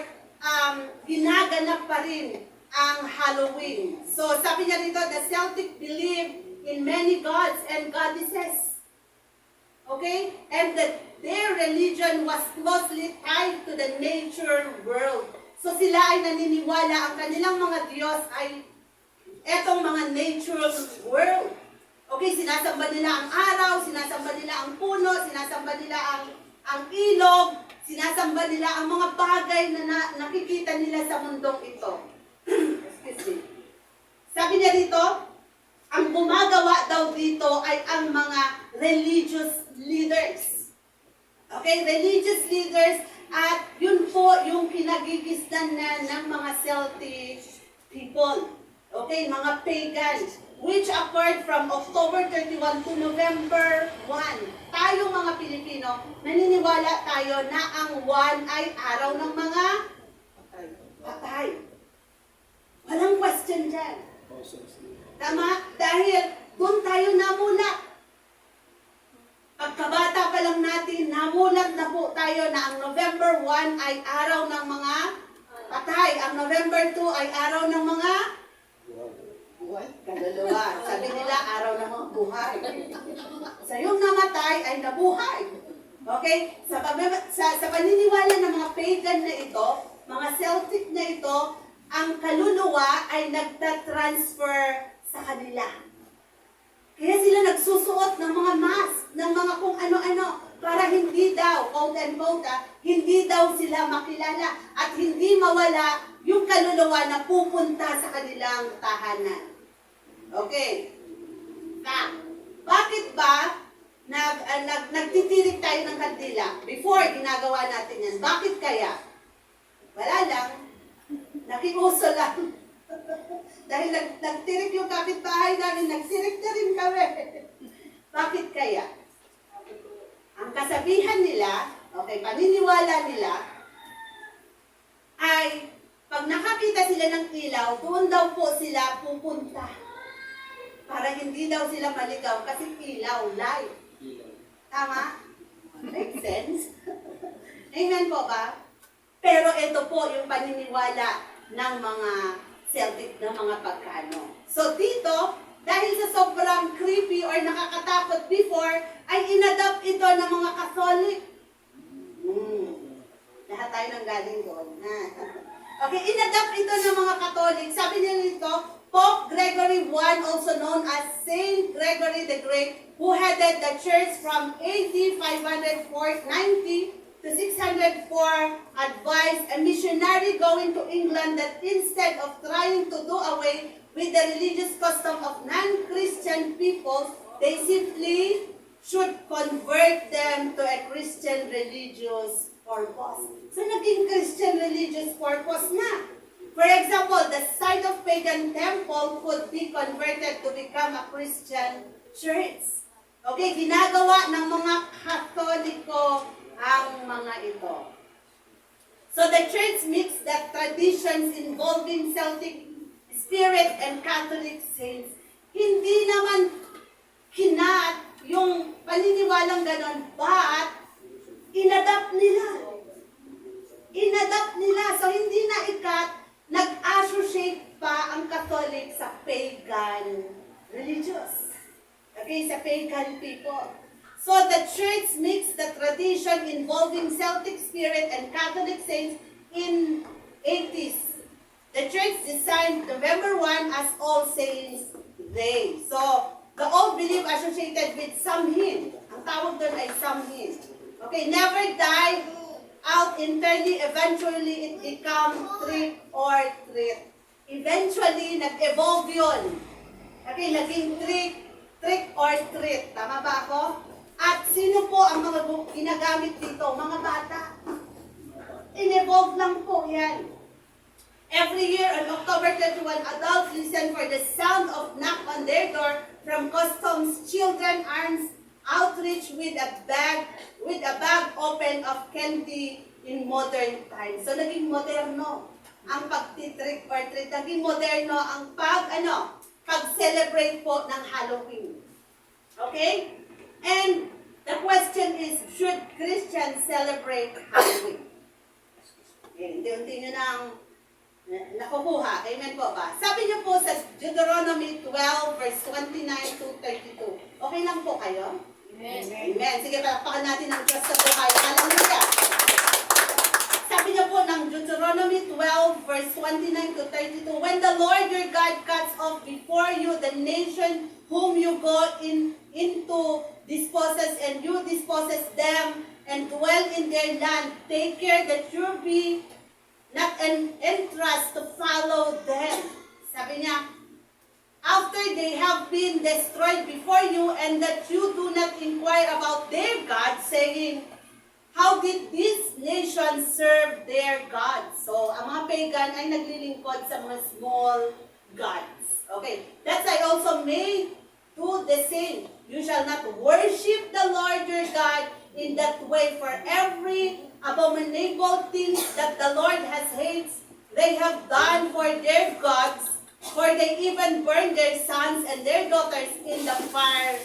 ginaganap pa rin ang Halloween. So, sabi niya dito, the Celtic believed in many gods and goddesses. Okay? And that their religion was closely tied to the nature world. So, sila ay naniniwala, ang kanilang mga Diyos ay etong mga natural world. Okay, sinasamba nila ang araw, sinasamba nila ang puno, sinasamba nila ang ilog, sinasamba nila ang mga bagay na nakikita nila sa mundong ito. Excuse me. Sabi niya dito, ang gumagawa daw dito ay ang mga religious leaders. Okay, religious leaders, at yun po yung kinagigisnan na ng mga Celtic people. Okay, mga pagans, which occurred from October 31 to November 1. Tayong mga Pilipino, naniniwala tayo na ang 1 ay araw ng mga patay. Walang question dyan. Tama? Dahil doon tayo namulat. Pagkabata pa lang natin, namulat na po tayo na ang November 1 ay araw ng mga patay. Ang November 2 ay araw ng mga kaluluwa. Sabi nila, araw ng mga buhay. Sa yung namatay ay nabuhay. Okay? Sa paniniwala ng mga pagan na ito, mga Celtic na ito, ang kaluluwa ay nagtatransfer sa kanila. Kaya sila nagsusuot ng mga mask, ng mga kung ano-ano, para hindi daw, quote and quote, hindi daw sila makilala at hindi mawala yung kaluluwa na pupunta sa kanilang tahanan. Okay. Bakit ba nagtitirik tayo ng kandila? Before, ginagawa natin yan. Bakit kaya? Wala lang. Nakiuso lang. Dahil nagtirik yung kapitbahay namin, nagtirik na rin kami. Bakit kaya? Ang kasabihan nila, okay, paniniwala nila, ay pag nakakita sila ng ilaw, doon daw po sila pupunta. Para hindi daw sila maligaw kasi ilaw, light. Tama? Make sense? Amen po ba? Pero ito po yung paniniwala ng mga Celtic na mga pagkano. So dito, dahil sa sobrang creepy or nakakatakot before, ay inadapt ito ng mga Catholic. Lahat tayo nang galing doon. Okay, inadapt ito ng mga Catholic. Sabi niya nito, Pope Gregory I, also known as Saint Gregory the Great, who headed the church from AD 590 to 604, advised a missionary going to England that instead of trying to do away with the religious custom of non-Christian peoples, they simply should convert them to a Christian religious purpose. So, naging Christian religious purpose na. For example, the site of pagan temple could be converted to become a Christian church. Okay, ginagawa ng mga Katoliko ang mga ito. So the church mixed the traditions involving Celtic spirit and Catholic saints. Hindi naman kinat yung paniniwalang ganon, but inadapt nila. Inadapt nila. So hindi na ikat, nag-associate pa ang Catholic sa pagan religious. Okay, sa pagan people. So the church mixed the tradition involving Celtic spirit and Catholic saints in 80s. The church designed November 1 as All Saints Day. So the old belief associated with Samhain. Ang tawag doon ay Samhain. Okay, never died out entirely. Eventually it became trick or treat. eventually, nag-evolve yun. Okay, naging trick or treat. Tama ba ako? At sino po ang mga ginagamit dito? Mga bata. In-evolve lang po yan. Every year on October 31, adults listen for the sound of knock on their door from Customs Children Arms Outreach with a bag open of candy in modern times. So naging moderno ang pagtitrick or treat. Naging moderno ang pag-celebrate po ng Halloween. Okay? And the question is, should Christians celebrate Halloween? Okay, unti-unti nyo nang nakukuha. Amen po ba? Sabi niyo po sa Deuteronomy 12 verse 29 to 32. Okay lang po kayo? Amen. Amen. Sige, palakpakan natin ang Diyos sa buhay. Hallelujah. Sabi niyo po ng Deuteronomy 12 verse 29 to 32. When the Lord your God cuts off before you the nation whom you go into disposes and you disposes them and dwell in their land, take care that you be not an entrust to follow them. Sabi niya, after they have been destroyed before you, and that you do not inquire about their gods, saying, how did these nations serve their gods? So, ang mga pagan ay naglilingkod sa mga small gods. Okay, that's I also may do the same. You shall not worship the Lord your God in that way, for every abominable things that the Lord has hated, they have done for their gods, for they even burn their sons and their daughters in the fire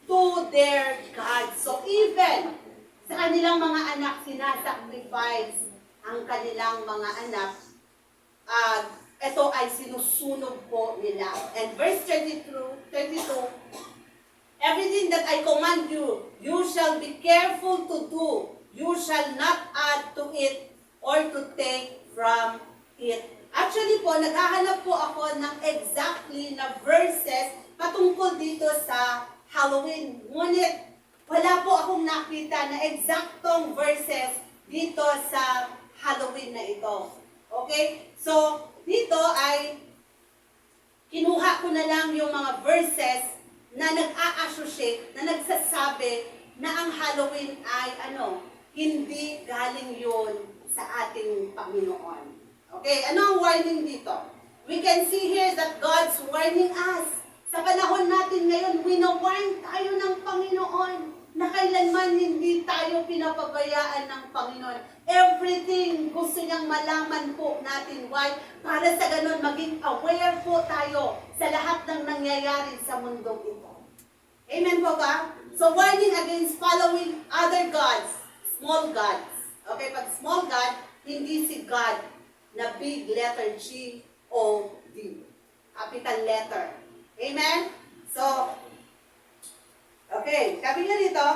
to their gods. So even sa kanilang mga anak, sinasacrifice ang kanilang mga anak, ito ay sinusunog po nila. And verse 32, everything that I command you, you shall be careful to do. You shall not add to it or to take from it. Actually po, naghahanap po ako ng exactly na verses patungkol dito sa Halloween. Ngunit, wala po akong nakita na eksaktong verses dito sa Halloween na ito. Okay? So, dito ay kinuha ko na lang yung mga verses na nag-a-associate, na nagsasabi na ang Halloween ay hindi galing yun sa ating Panginoon. Okay, ano ang warning dito? We can see here that God's warning us. Sa panahon natin ngayon, wino-warn tayo ng Panginoon na kailanman hindi tayo pinapabayaan ng Panginoon. Everything gusto niyang malaman po natin. Why? Para sa ganun, maging aware po tayo sa lahat ng nangyayari sa mundong ito. Amen po ba? So, warning against following other gods, small gods. Okay, pag small God, hindi si God na big letter G-O-D. Capital letter. Amen? So, okay, sabi niya dito,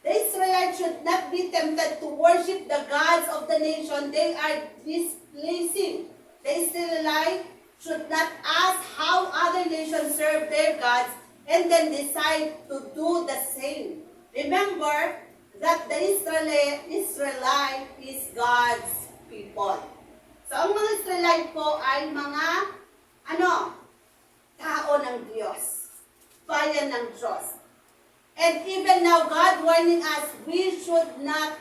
the Israelites should not be tempted to worship the gods of the nation they are displeasing. The Israelites should not ask how other nations serve their gods and then decide to do the same. Remember that the Israelite is God's people. So, ang mga Israelite po ay mga, tao ng Diyos. Bayan ng Diyos. And even now, God warning us, we should not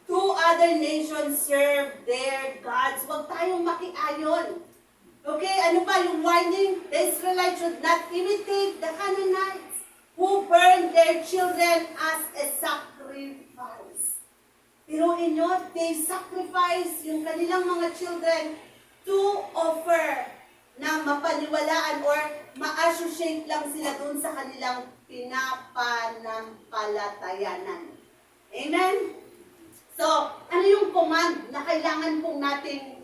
do other nations serve their gods. Huwag tayong makiayon. Okay, ano pa yung warning? The Israelites should not imitate the Canaanites who burned their children as a sacrifice. Tiruin nyo, they sacrifice yung kanilang mga children to offer na mapaniwalaan or ma-associate lang sila dun sa kanilang pinapanampalatayanan. Amen? So, ano yung command na kailangan pong nating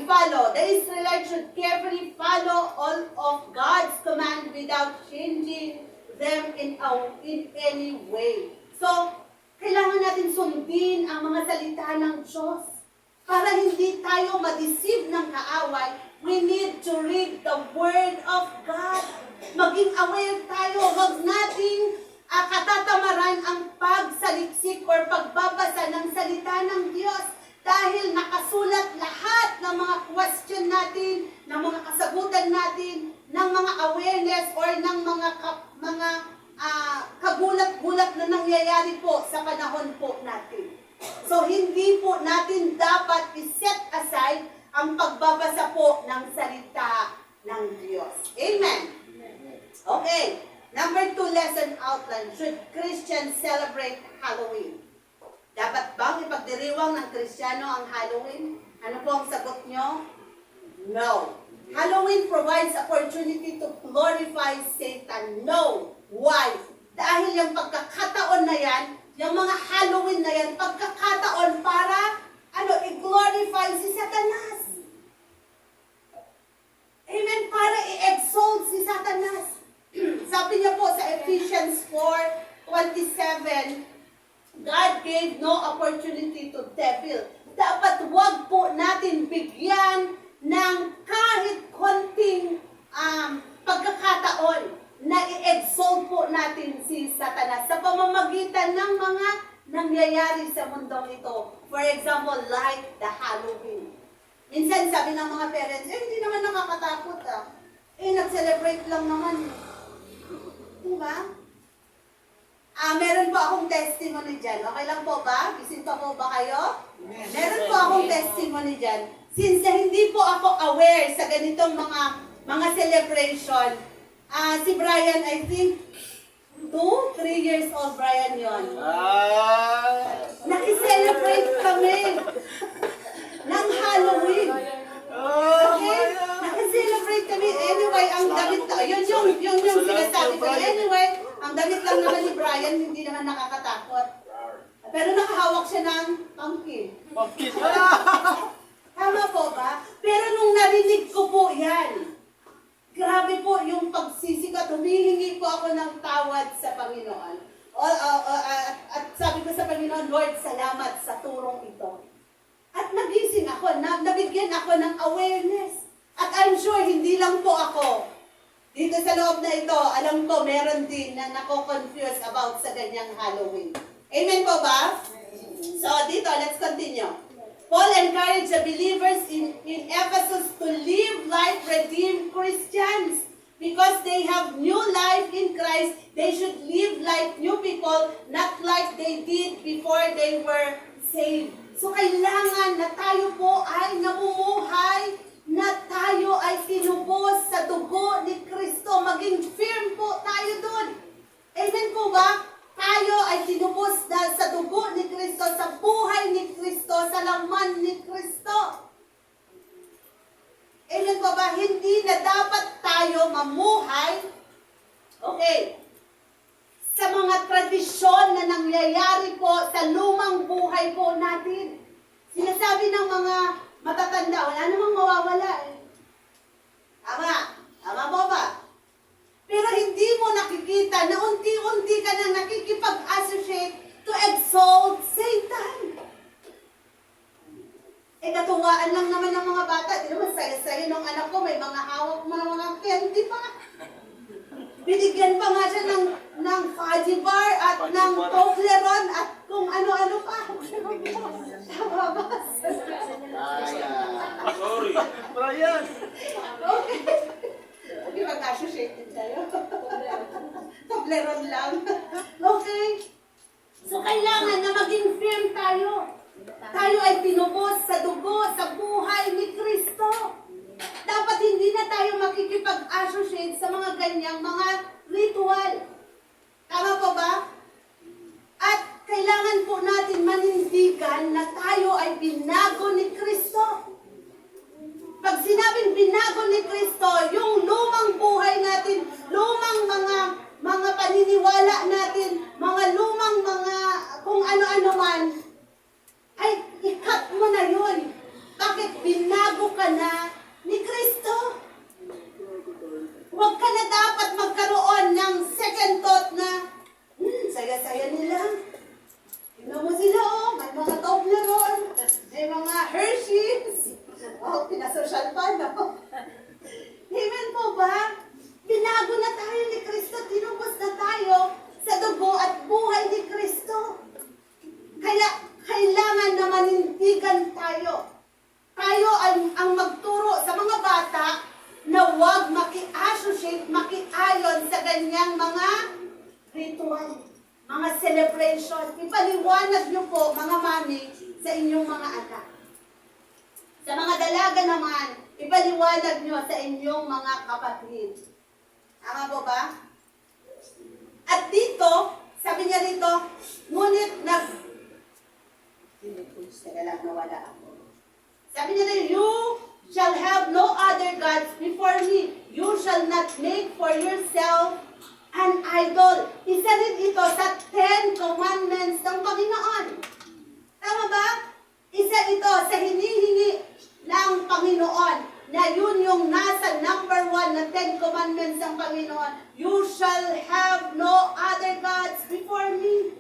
i-follow? The Israelites should carefully follow all of God's command without changing them in any way. So, kailangan natin sundin ang mga salita ng Diyos. Para hindi tayo ma-deceive ng kaaway, we need to read the Word of God. Maging aware tayo, huwag nating katatamaran ang pagsaliksik or pagbabasa ng salita ng Diyos dahil nakasulat lahat ng mga question natin So, hindi po natin dapat i-set aside ang pagbabasa po ng salita ng Diyos. Amen? Okay. Number 2 lesson outline. Should Christians celebrate Halloween? Dapat bang ipagdiriwang ng Kristiyano ang Halloween? Ano po ang sagot nyo? No. Halloween provides opportunity to glorify Satan. No. Why? Dahil yung pagkakataon na yan, yung mga Halloween na yan, pagkakataon para i-glorify si Satanas. Amen? Para i-exalt si Satanas. Sabi niya po sa Ephesians 4:27, God gave no opportunity to devil. Dapat wag po natin bigyan ng kahit konting pagkakataon na i-exalt po natin si Satanas sa pamamagitan ng mga nangyayari sa mundong ito. For example, like the Halloween. Minsan sabi ng mga parents, hindi naman nakakatakot nag-celebrate lang naman. Diba? Meron po akong testimony dyan. Okay lang po ba? Bisin pa po ba kayo? Meron po akong testimony dyan. Since hindi po ako aware sa ganitong mga celebration, si Brian, I think, 2, 3 years old Brian yon. Naki-celebrate kami ng Halloween. Okay? Naki-celebrate kami. Anyway, ang damit, yun yung sinasabi ko. Anyway, ang damit lang naman ni Brian, hindi naman nakakatakot. Pero nakahawak siya ng pumpkin. Tama po ba? Pero nung narinig ko po yan, grabe po yung pagsisikat. Humihingi po ako ng tawad sa Panginoon. At sabi ko sa Panginoon, Lord, salamat sa turong ito. At nagising ako, nabigyan ako ng awareness. At I'm sure, hindi lang po ako. Dito sa loob na ito, alam ko, meron din na nako-confuse about sa ganyang Halloween. Amen po ba? So, dito, let's continue. Paul encouraged the believers in Ephesus to live like redeemed Christians. Because they have new life in Christ, they should live like new people, not like they did before they were saved. So kailangan na tayo po ay namumuhay, na tayo ay tinubos sa dugo ni Kristo. Maging firm po tayo doon. Amen po ba? Tayo ay tinubos na sa dugo ni Kristo, sa buhay ni Kristo, sa laman ni Kristo. Amen po ba? Hindi na dapat tayo mamuhay, okay, sa mga tradisyon na nangyayari po sa lumang buhay po natin. Sinasabi ng mga matatanda, wala namang mawawala eh. Tama po ba? Pero hindi mo nakikita na unti-unti ka na nakikipag-associate to exalt Satan. Katuwaan lang naman ng mga bata. Di naman saya-saya nung anak ko, may mga hawak mga candy pa. Binigyan pa nga siya ng fudgy bar at ng Toblerone at kung ano-ano pa. Tama ba? Sorry. Brian! Okay. Hindi mag-associate din tayo. Toblerone lang. Okay. So, kailangan na maging firm tayo. Tayo ay tinubos sa dugo, sa buhay ni Kristo. Dapat hindi na tayo makikipag-associate sa mga ganyang mga ritual. Tama po ba? At kailangan po natin manindigan na tayo ay binago ni Kristo. Pag sinabing binago ni Kristo, yung lumang buhay natin, lumang mga paniniwala natin, mga lumang mga kung ano-ano man, ay i-cut mo na yun. Bakit binago ka na ni Kristo? Huwag ka na dapat magkaroon ng second thought na, saya-saya nila. Tignan mo sila, may mga Toblerone, may mga Hershey's. Pinasosyal pa, no? Amen po ba? Binago na tayo ni Kristo, tinubos na tayo sa dugo at buhay ni Kristo. Kaya, kailangan na manindigan tayo. Tayo ang magturo sa mga bata na huwag maki-associate, maki-ayon sa ganyang mga ritual, mga celebration. Ipaliwanag niyo po, mga mami, sa inyong mga anak. Sa mga dalaga naman, ipaliwanag nyo sa inyong mga kapatid. Tama po ba? At dito, sabi niya rito, ngunit Teka lang, nawala ako. Sabi niya rin, you shall have no other gods before me. You shall not make for yourself an idol. Isa rin ito sa 10 commandments ng Panginoon. Tama ba? Isa ito sa hinihingi ng Panginoon na yun yung nasa number 1 na 10 commandments ng Panginoon. You shall have no other gods before me.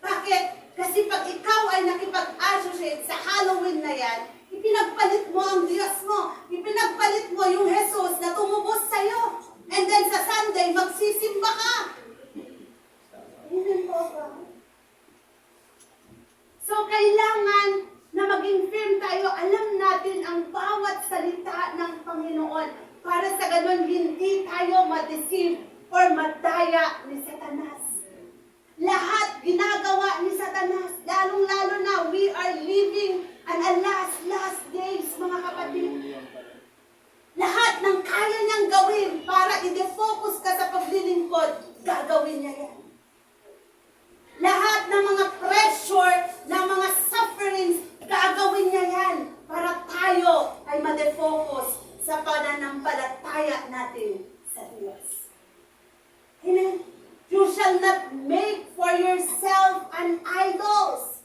Bakit? Kasi pag ikaw ay nakipag-associate sa Halloween na yan, ipinagpalit mo ang Diyos mo. Ipinagpalit mo yung Jesus na tumubos sa'yo. And then sa Sunday, magsisimba ka. Amen po ba? So, kailangan na maging firm tayo. Alam natin ang bawat salita ng Panginoon para sa ganun hindi tayo ma-deceive or madaya ni Satanas. Lahat ginagawa ni Satanas. Lalong-lalo na, we are living an last days, mga kapatid. Lahat ng kaya niyang gawin para i-defocus ka sa paglilingkod, gagawin niya yan. Lahat ng mga pressure, ng mga sufferings, gagawin niya yan para tayo ay ma-defocus sa pananampalataya natin sa Diyos. Amen? You shall not make for yourself an idols.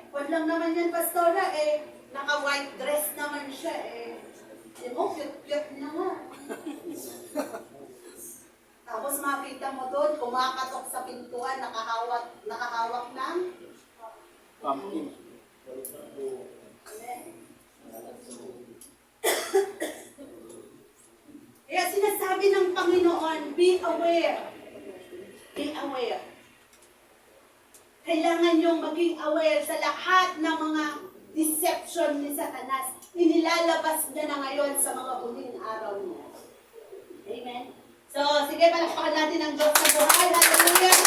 Huwag lang naman yan, Pastora, naka-white dress naman siya, Di mo, cute-cute na nga. Tapos makita mo doon, kumakatok sa pintuan, nakahawak ng Pumpkin. Kaya sinasabi ng Panginoon, be aware. Be aware. Kailangan niyong maging aware sa lahat ng mga deception ni Satanas. Inilalabas niya na ngayon sa mga huling araw niya. Amen? So, sige, palakpakan natin ang Diyos na buhay. Hallelujah!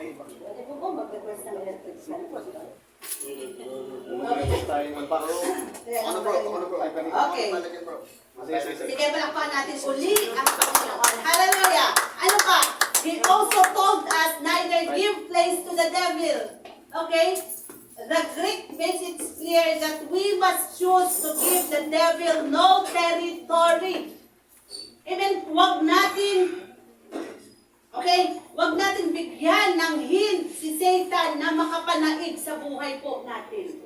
Pwede po ba mag-request ng electric fan? Okay. Sige, palakpakan natin uli ang Panginoon. Hallelujah! Ano pa? He also told us neither give place to the devil. Okay? The Greek makes it clear that we must choose to give the devil no territory. Amen? Huwag natin bigyan ng hint si Satan na makapanaig sa buhay po natin.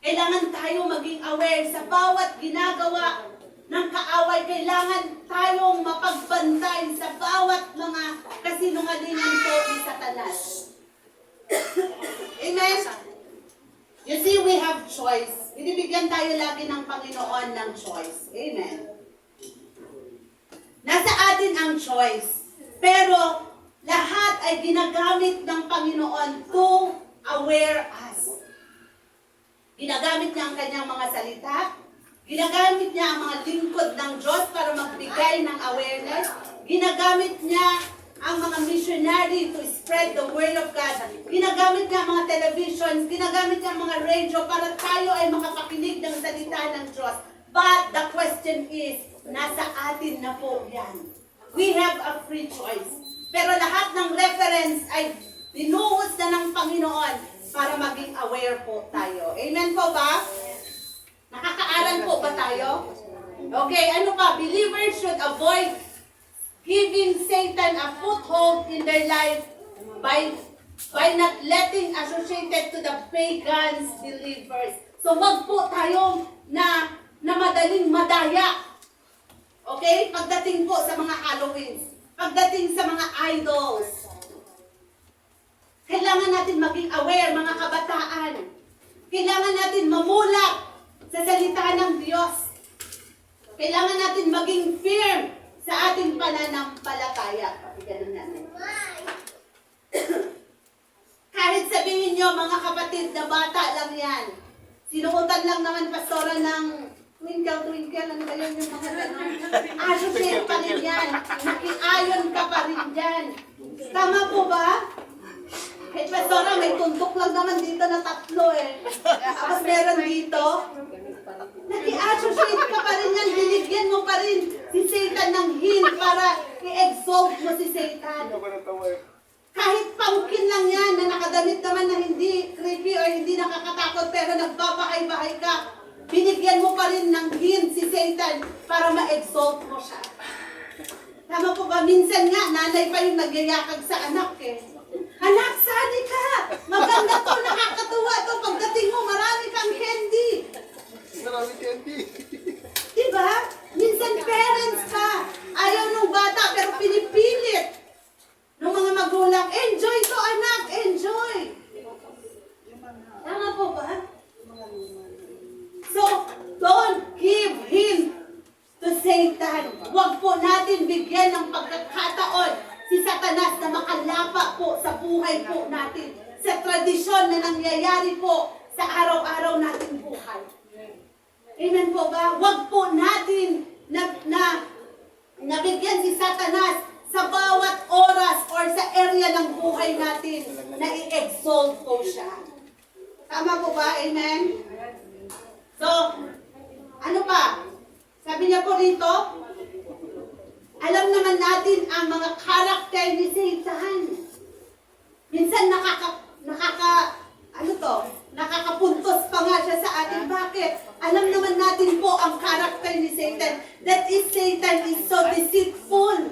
Kailangan tayo maging aware sa bawat ginagawa ng kaaway. Kailangan tayong mapagbantay sa bawat mga kasinungalingan po ni Satanas. Amen? You see, we have choice. Binibigyan tayo lagi ng Panginoon ng choice. Amen? Nasa atin ang choice. Pero lahat ay ginagamit ng Panginoon to aware us. Ginagamit niya ang kanyang mga salita. Ginagamit niya ang mga lingkod ng Diyos para magbigay ng awareness. Ginagamit niya ang mga missionary to spread the word of God. Ginagamit niya ang mga televisions. Ginagamit niya ang mga radio para tayo ay makapakinig ng salita ng Diyos. But the question is, nasa atin na po yan. We have a free choice. Pero lahat ng reference ay binuhos na ng Panginoon para maging aware po tayo. Amen po ba? Nakakaaral po ba tayo? Okay, ano pa? Believers should avoid giving Satan a foothold in their life by not letting associated to the pagans believers. So wag po tayo na madaling madaya. Okay? Pagdating po sa mga Halloween, pagdating sa mga idols, kailangan natin maging aware, mga kabataan. Kailangan natin mamulat sa salita ng Diyos. Kailangan natin maging firm sa ating pananampalataya. Ganun natin. Kahit sabihin nyo, mga kapatid, na bata lang yan. Sinuotan lang naman pastora ng twinkle, ano ba yun yung mga gano'n? Nag-associate pa rin yan. Nakiayon ka pa rin dyan. Tama po ba? Kahit Pastora, may tuntok lang naman dito na 3 eh. Tapos meron dito. Naki-associate ka pa rin yan. Binigyan mo pa rin si Satan ng hint para i-exalt mo si Satan. Kahit pumpkin lang yan na nakadamit naman na hindi creepy or hindi nakakatakot pero nagbabahay-bahay ka. Binigyan mo pa rin ng hint si Satan para ma-exalt mo siya. Tama po ba? Minsan nga, nanay pa yung nagyayakag sa anak eh. Anak, sali ka! Maganda to, nakakatuwa to. Pagdating mo, marami kang candy. Marami candy. Diba? Minsan parents pa. Ayaw nung bata pero pinipilit ng mga magulang. Enjoy to anak, enjoy. Tama po ba? So, don't give him to Satan. Huwag po natin bigyan ng pagkakataon si Satanas na makalapa po sa buhay po natin. Sa tradisyon na nangyayari po sa araw-araw nating buhay. Amen po ba? Huwag po natin nabigyan si Satanas sa bawat oras or sa area ng buhay natin na i-exalt po siya. Tama po ba? Amen? So, ano pa? Sabi niya po rito, alam naman natin ang mga karakter ni Satan. Minsan nakakapuntos pa nga siya sa atin. Bakit? Alam naman natin po ang karakter ni Satan. That is, Satan is so deceitful.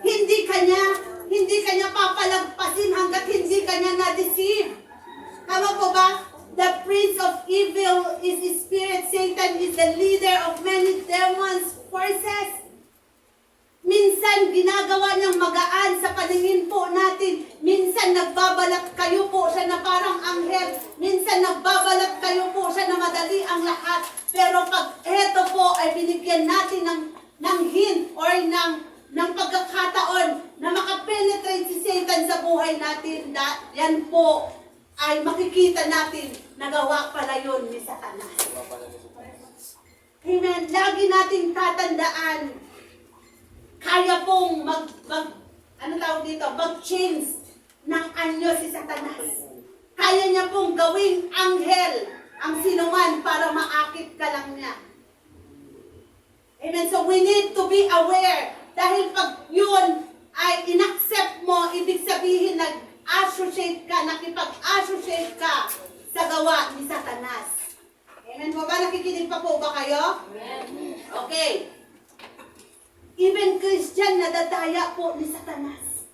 Hindi kanya papalagpasin hanggat hindi kanya na-deceive. Tama po ba? The prince of evil is his spirit. Satan is the leader of many demons, forces. Minsan ginagawa niyang magaan sa paningin po natin. Minsan nagbabalat kayo po siya na parang anghel. Minsan nagbabalat kayo po siya na madali ang lahat. Pero pag eto po ay binigyan natin ng hint or ng pagkakataon na makapenetrate si Satan sa buhay natin, yan po ay makikita natin na gawa pala yun ni Satanas. Amen. Lagi nating tatandaan, kaya pong mag-change ng anyo si Satanas. Kaya niya pong gawing anghel ang sinuman para maakit ka lang niya. Amen. So we need to be aware. Dahil pag yun ay inaccept mo, ibig sabihin nag-associate ka, nakipag-associate ka sa gawa ni Satanas. Amen po ba? Nakikinig pa po ba kayo? Amen. Okay. Even Christian nadadaya po ni Satanas.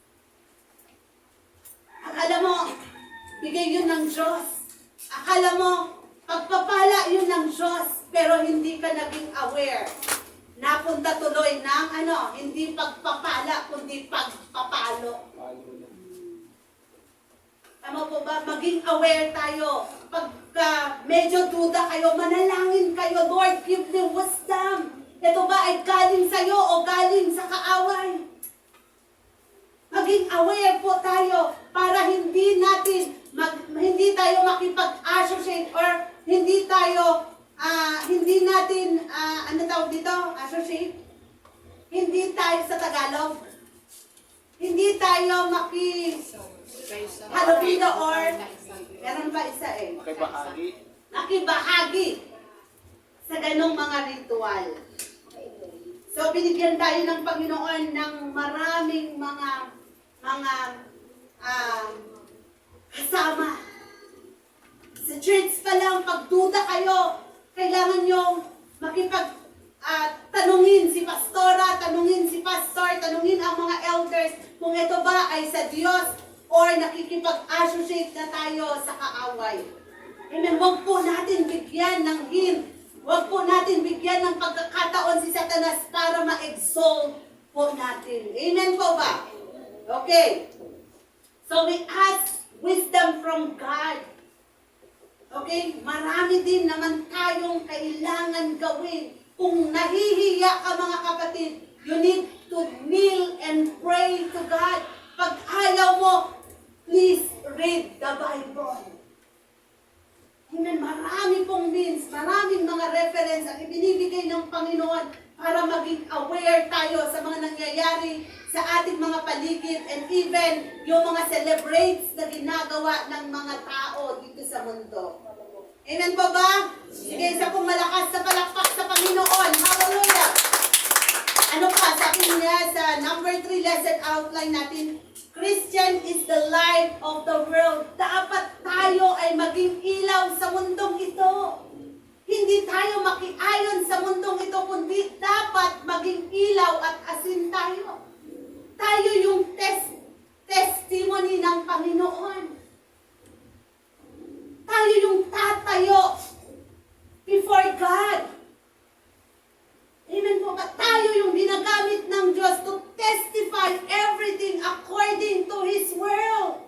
Akala mo, bigay yun ng Diyos. Akala mo, pagpapala yun ng Diyos, pero hindi ka naging aware. Napunta tuloy ng hindi pagpapala, kundi pagpapalo. Tama po ba? Maging aware tayo. Pagka medyo duda kayo, manalangin kayo, Lord, give me wisdom. Ito ba ay galing sa'yo o galing sa kaaway? Maging aware po tayo para hindi tayo makipag-associate or hindi natin, associate? Hindi tayo sa Tagalog. Hindi tayo halubilo or meron pa isa eh. Nakibahagi sa ganong mga ritual. So, binigyan tayo ng Panginoon ng maraming mga kasama. Sa church pa lang, pagduda kayo, kailangan nyo tanungin si pastora, tanungin si pastor, tanungin ang mga elders kung ito ba ay sa Diyos or nakikipag-associate na tayo sa kaaway. Amen. Huwag po natin bigyan ng hint. Huwag po natin bigyan ng pagkakataon si Satanas para ma-exalt po natin. Amen po ba? Okay. So we ask wisdom from God. Okay? Marami din naman tayong kailangan gawin. Kung nahihiya ka mga kapatid, you need to kneel and pray to God. Pag ayaw mo, please read the Bible. Amen. Marami maraming mga reference ang ibinibigay ng Panginoon para maging aware tayo tayo sa mga nangyayari sa ating mga paligid and even yung mga celebrates na ginagawa ng mga tao dito sa mundo. Amen po ba? Sige, isa pong malakas na palakpak sa Panginoon. Hallelujah! Ano pa, sabi niya sa number 3 lesson outline natin, Christian is the light of the world. Dapat tayo ay maging ilaw sa mundong ito. Hindi tayo makiayon sa mundong ito, kundi dapat maging ilaw at asin tayo. Tayo yung testimony ng Panginoon. Tayo yung tatayo before God. Amen po ba? Tayo yung ginagamit ng Diyos to testify everything according to His word.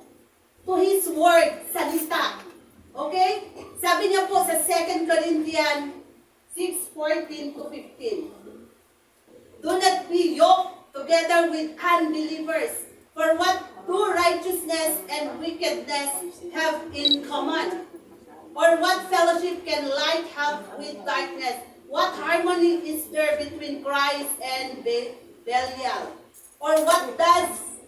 To His word, salita. Okay? Sabi niya po sa 2 Corinthians 6:14 to 15. Do not be yoked together with unbelievers. For what do righteousness and wickedness have in common? Or what fellowship can light have with darkness? What harmony is there between Christ and Belial? Or what does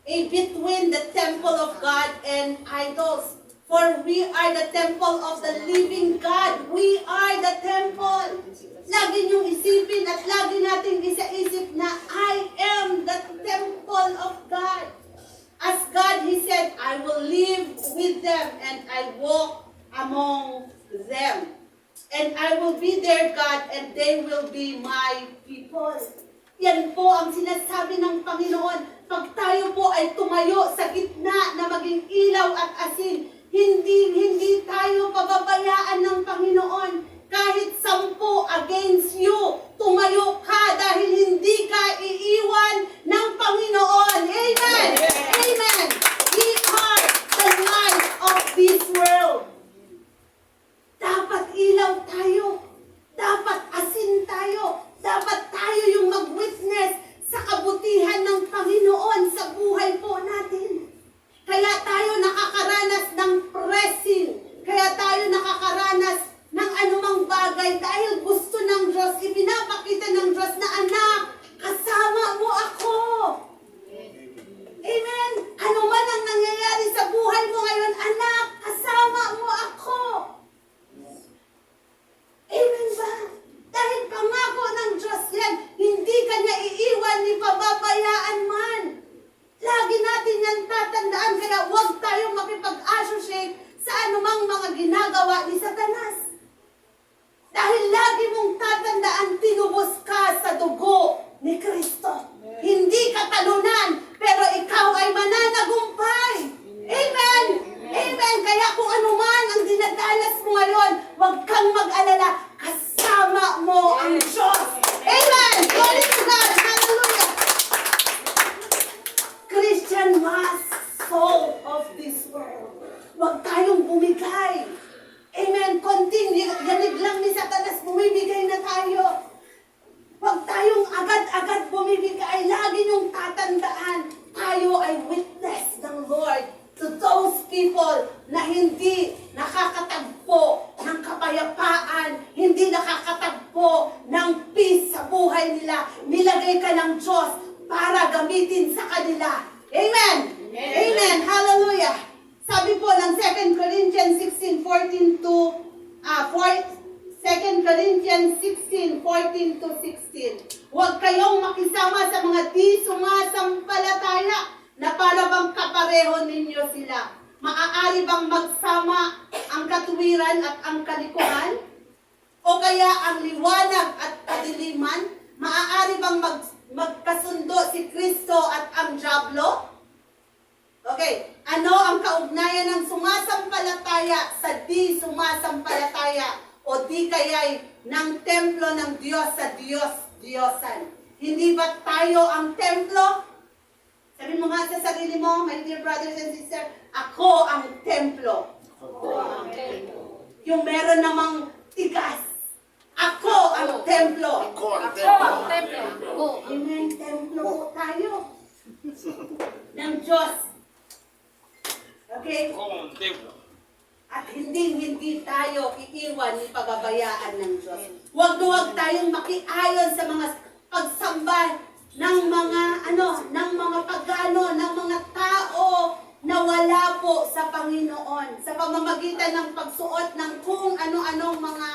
between the temple of God and idols? For we are the temple of the living God. We are the temple. Lagi niyong isipin at lagi natin isa-isip na I am the temple of God. As God, He said, I will live with them and I walk among them. And I will be their God and they will be my people. Yan po ang sinasabi ng Panginoon. Pag tayo po ay tumayo sa gitna na maging ilaw at asin, hindi tayo pababayaan ng Panginoon. Kahit 10 against you, tumayo ka dahil hindi ka iiwan ng Panginoon. Amen! Amen! We are the light of this world. Dapat ilaw tayo. Dapat asin tayo. Dapat tayo yung mag-witness sa kabutihan ng Panginoon sa buhay po natin. Kaya tayo nakakaranas ng pressing. Kaya tayo nakakaranas ng anumang bagay dahil gusto ng Diyos, ipinapakita ng Diyos na anak, kasama mo ako. Amen? Ano man ang nangyayari sa buhay mo ngayon, anak, kasama mo ako. Amen ba? Dahil pangako ng Diyos yan, hindi kanya iiwan ni pababayaan man. Lagi natin yan tatandaan, kaya huwag tayong makipag-associate sa anumang mga ginagawa ni Satanas. Dahil lagi mong tatandaan, tinubos ka sa dugo ni Kristo. Hindi ka talunan, pero ikaw ay mananagumpay. Amen! Amen! Kaya kung ano man ang dinadanas mo ngayon, huwag kang mag-alala. Kasama mo ang Diyos. Amen! Glory to God! Hallelujah! Christian must soul of this world. Huwag tayong bumigay. Amen. Konting yanig lang ni Satanas, bumibigay na tayo. Huwag tayong agad-agad bumibigay. Lagi niyong tatandaan, tayo ay witness ng Lord to those people na hindi nakakatagpo ng kapayapaan, hindi nakakatagpo ng peace sa buhay nila. Nilagay ka ng Diyos para gamitin sa kanila. Amen. Amen. Hallelujah. Sabi po ng 2 Corinthians 16:14 to 2 Corinthians 16:14 to 16. Huwag kayong makisama sa mga di sumasampalataya na para bang kapareho ninyo sila. Maaari bang magsama ang katuwiran at ang kalikuhan? O kaya ang liwanag at kadiliman? Maaari bang magkasundo si Kristo at ang dyablo? Okay, ano ang kaugnayan ng sumasampalataya sa di sumasampalataya o di kaya'y ng templo ng Diyos sa Diyosan? Hindi ba tayo ang templo? Sabi mo nga sa sarili mo, my dear brothers and sisters, ako ang templo. Yung meron namang tigas. Ako ang templo. Amen, templo po tayo ng Diyos. Okay? At hindi tayo iiwan ni pababayaan ng Diyos. Huwag tayong makiayon sa mga pagsamba ng mga ng mga pagano, ng mga tao na wala po sa Panginoon sa pamamagitan ng pagsuot ng kung ano-anong mga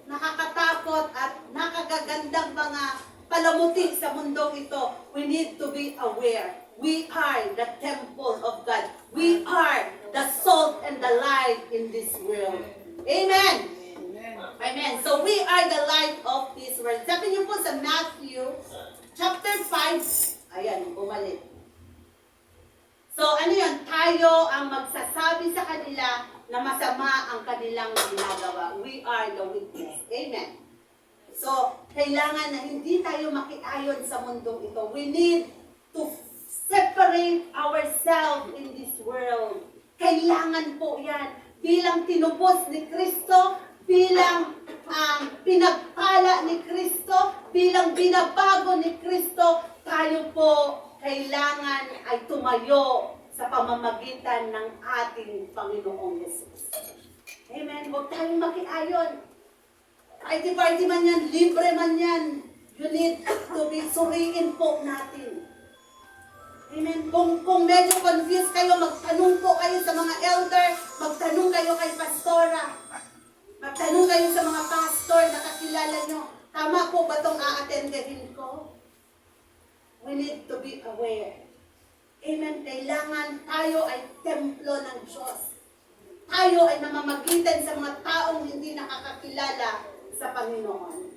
nakakatakot at nakagagandang mga palamuti sa mundong ito. We need to be aware. We are the temple of God. We are the salt and the light in this world. Amen. Amen. So we are the light of this world. Sabi niyo po sa Matthew chapter 5. Ayan, bumalik. So ano yun? Tayo ang magsasabi sa kanila na masama ang kanilang ginagawa. We are the witness. Amen. So, kailangan na hindi tayo makiayon sa mundong ito. We need to separate ourselves in this world. Kailangan po yan. Bilang tinubos ni Kristo, bilang pinagpala ni Kristo, bilang binabago ni Kristo, tayo po kailangan ay tumayo sa pamamagitan ng ating Panginoong Yesus. Amen. Huwag tayong makiayon. Party man yan, libre man yan. You need to be suriin po natin. Amen. Kung medyo confused kayo, magtanong po kayo sa mga elder, magtanong kayo kay pastora, magtanong kayo sa mga pastor na kakilala nyo, tama po ba itong a-attendehin ko? We need to be aware. Amen. Kailangan tayo ay templo ng Diyos. Tayo ay namamagitan sa mga taong hindi nakakakilala sa Panginoon.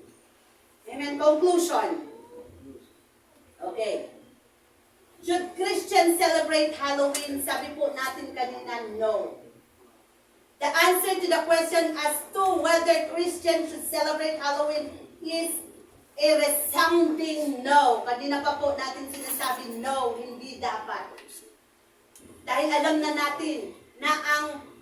Amen. Conclusion. Okay. Should Christians celebrate Halloween? Sabi po natin kanina, no. The answer to the question as to whether Christians should celebrate Halloween is a resounding no. Kanina pa po natin sinasabi no, hindi dapat. Dahil alam na natin na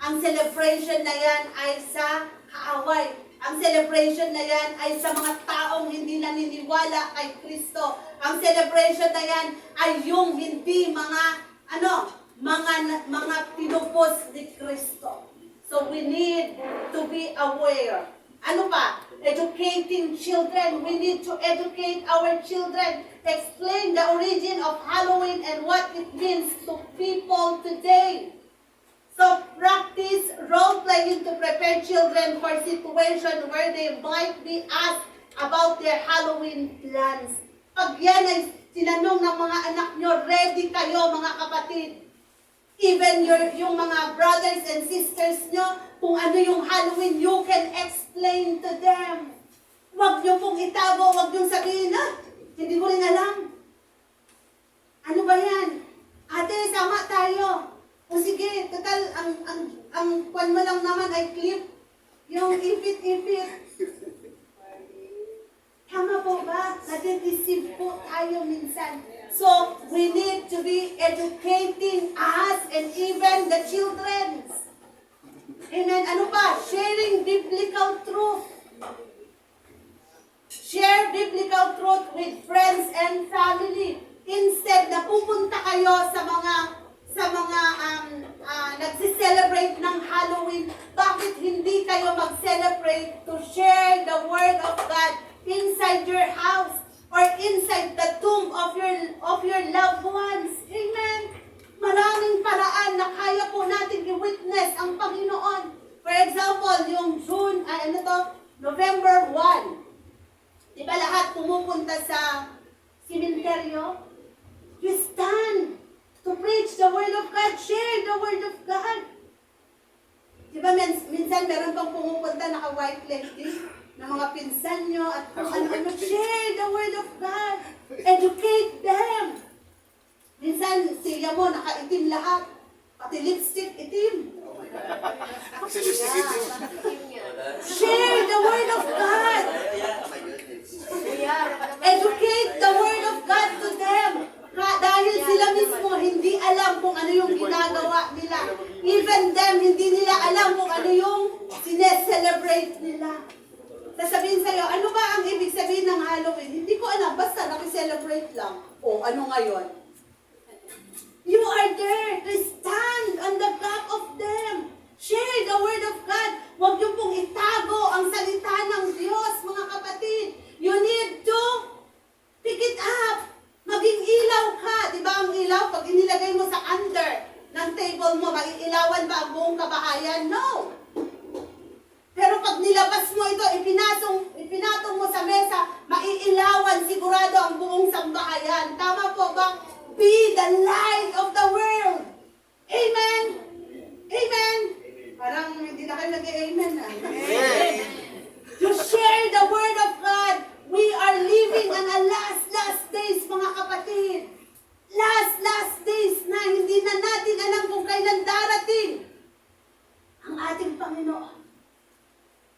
ang celebration na yan ay sa kaaway. Ang celebration na yan ay sa mga taong hindi naniniwala kay Kristo. Ang celebration na yan ay yung hindi mga tinupos ni Kristo. So we need to be aware. Ano pa? Educating children. We need to educate our children. Explain the origin of Halloween and what it means to people today. So practice role-playing to prepare children for situations where they might be asked about their Halloween plans. Pag yan ay tinanong ng mga anak nyo, ready kayo mga kapatid. Even yung mga brothers and sisters nyo, kung ano yung Halloween, you can explain to them. Huwag nyo pong itago, huwag nyo sabihin, hindi ko rin alam. Ano ba yan? Ate, sama tayo. O sige, total, ang kwan mo lang naman ay clip. Yung ipit-ipit. Tama po ba? Nadideceive po tayo minsan. So, we need to be educating us and even the children. Amen. Ano pa? Sharing biblical truth. Share biblical truth with friends and family. Instead na pupunta kayo sa mga nagsi-celebrate ng Halloween, bakit hindi kayo mag-celebrate to share the Word of God inside your house or inside the tomb of your loved ones? Amen. Maraming paraan na kaya po natin i-witness ang Panginoon. For example, yung November 1. Di ba lahat pumupunta sa simenteryo? You stand to preach the Word of God. Share the Word of God. Di ba minsan meron pang pumupunta naka-white lady na mga pinsan nyo at kung ano-ano. Share the Word of God. Educate them. Minsan siya mo nakaitim lahat. Pati lipstick itim. Share the Word of God. Educate the Word of God to them. Dahil sila mismo hindi alam kung ano yung ginagawa nila. Even them, hindi nila alam kung ano yung sineselebrate nila. Sasabihin sa'yo, ano ba ang ibig sabihin ng Halloween? Hindi ko alam, basta nakiselebrate lang. O, ano ngayon? You are there to stand on the back of them. Share the Word of God. Huwag niyo pong itago ang salita ng Diyos, mga kapatid. You need to Pick it up. Maging ilaw ka. Di ba ang ilaw, pag inilagay mo sa under ng table mo, maiilawan ba ang buong kabahayan? No. Pero pag nilabas mo ito, ipinatong mo sa mesa, maiilawan sigurado ang buong sambahayan. Tama po ba? Be the light of the world. Amen? Amen? Parang hindi na kayo nag-amen na. You share the word of God. We are living on a last days, mga kapatid. Last days na hindi na natin alam kung kailan darating ang ating Panginoon.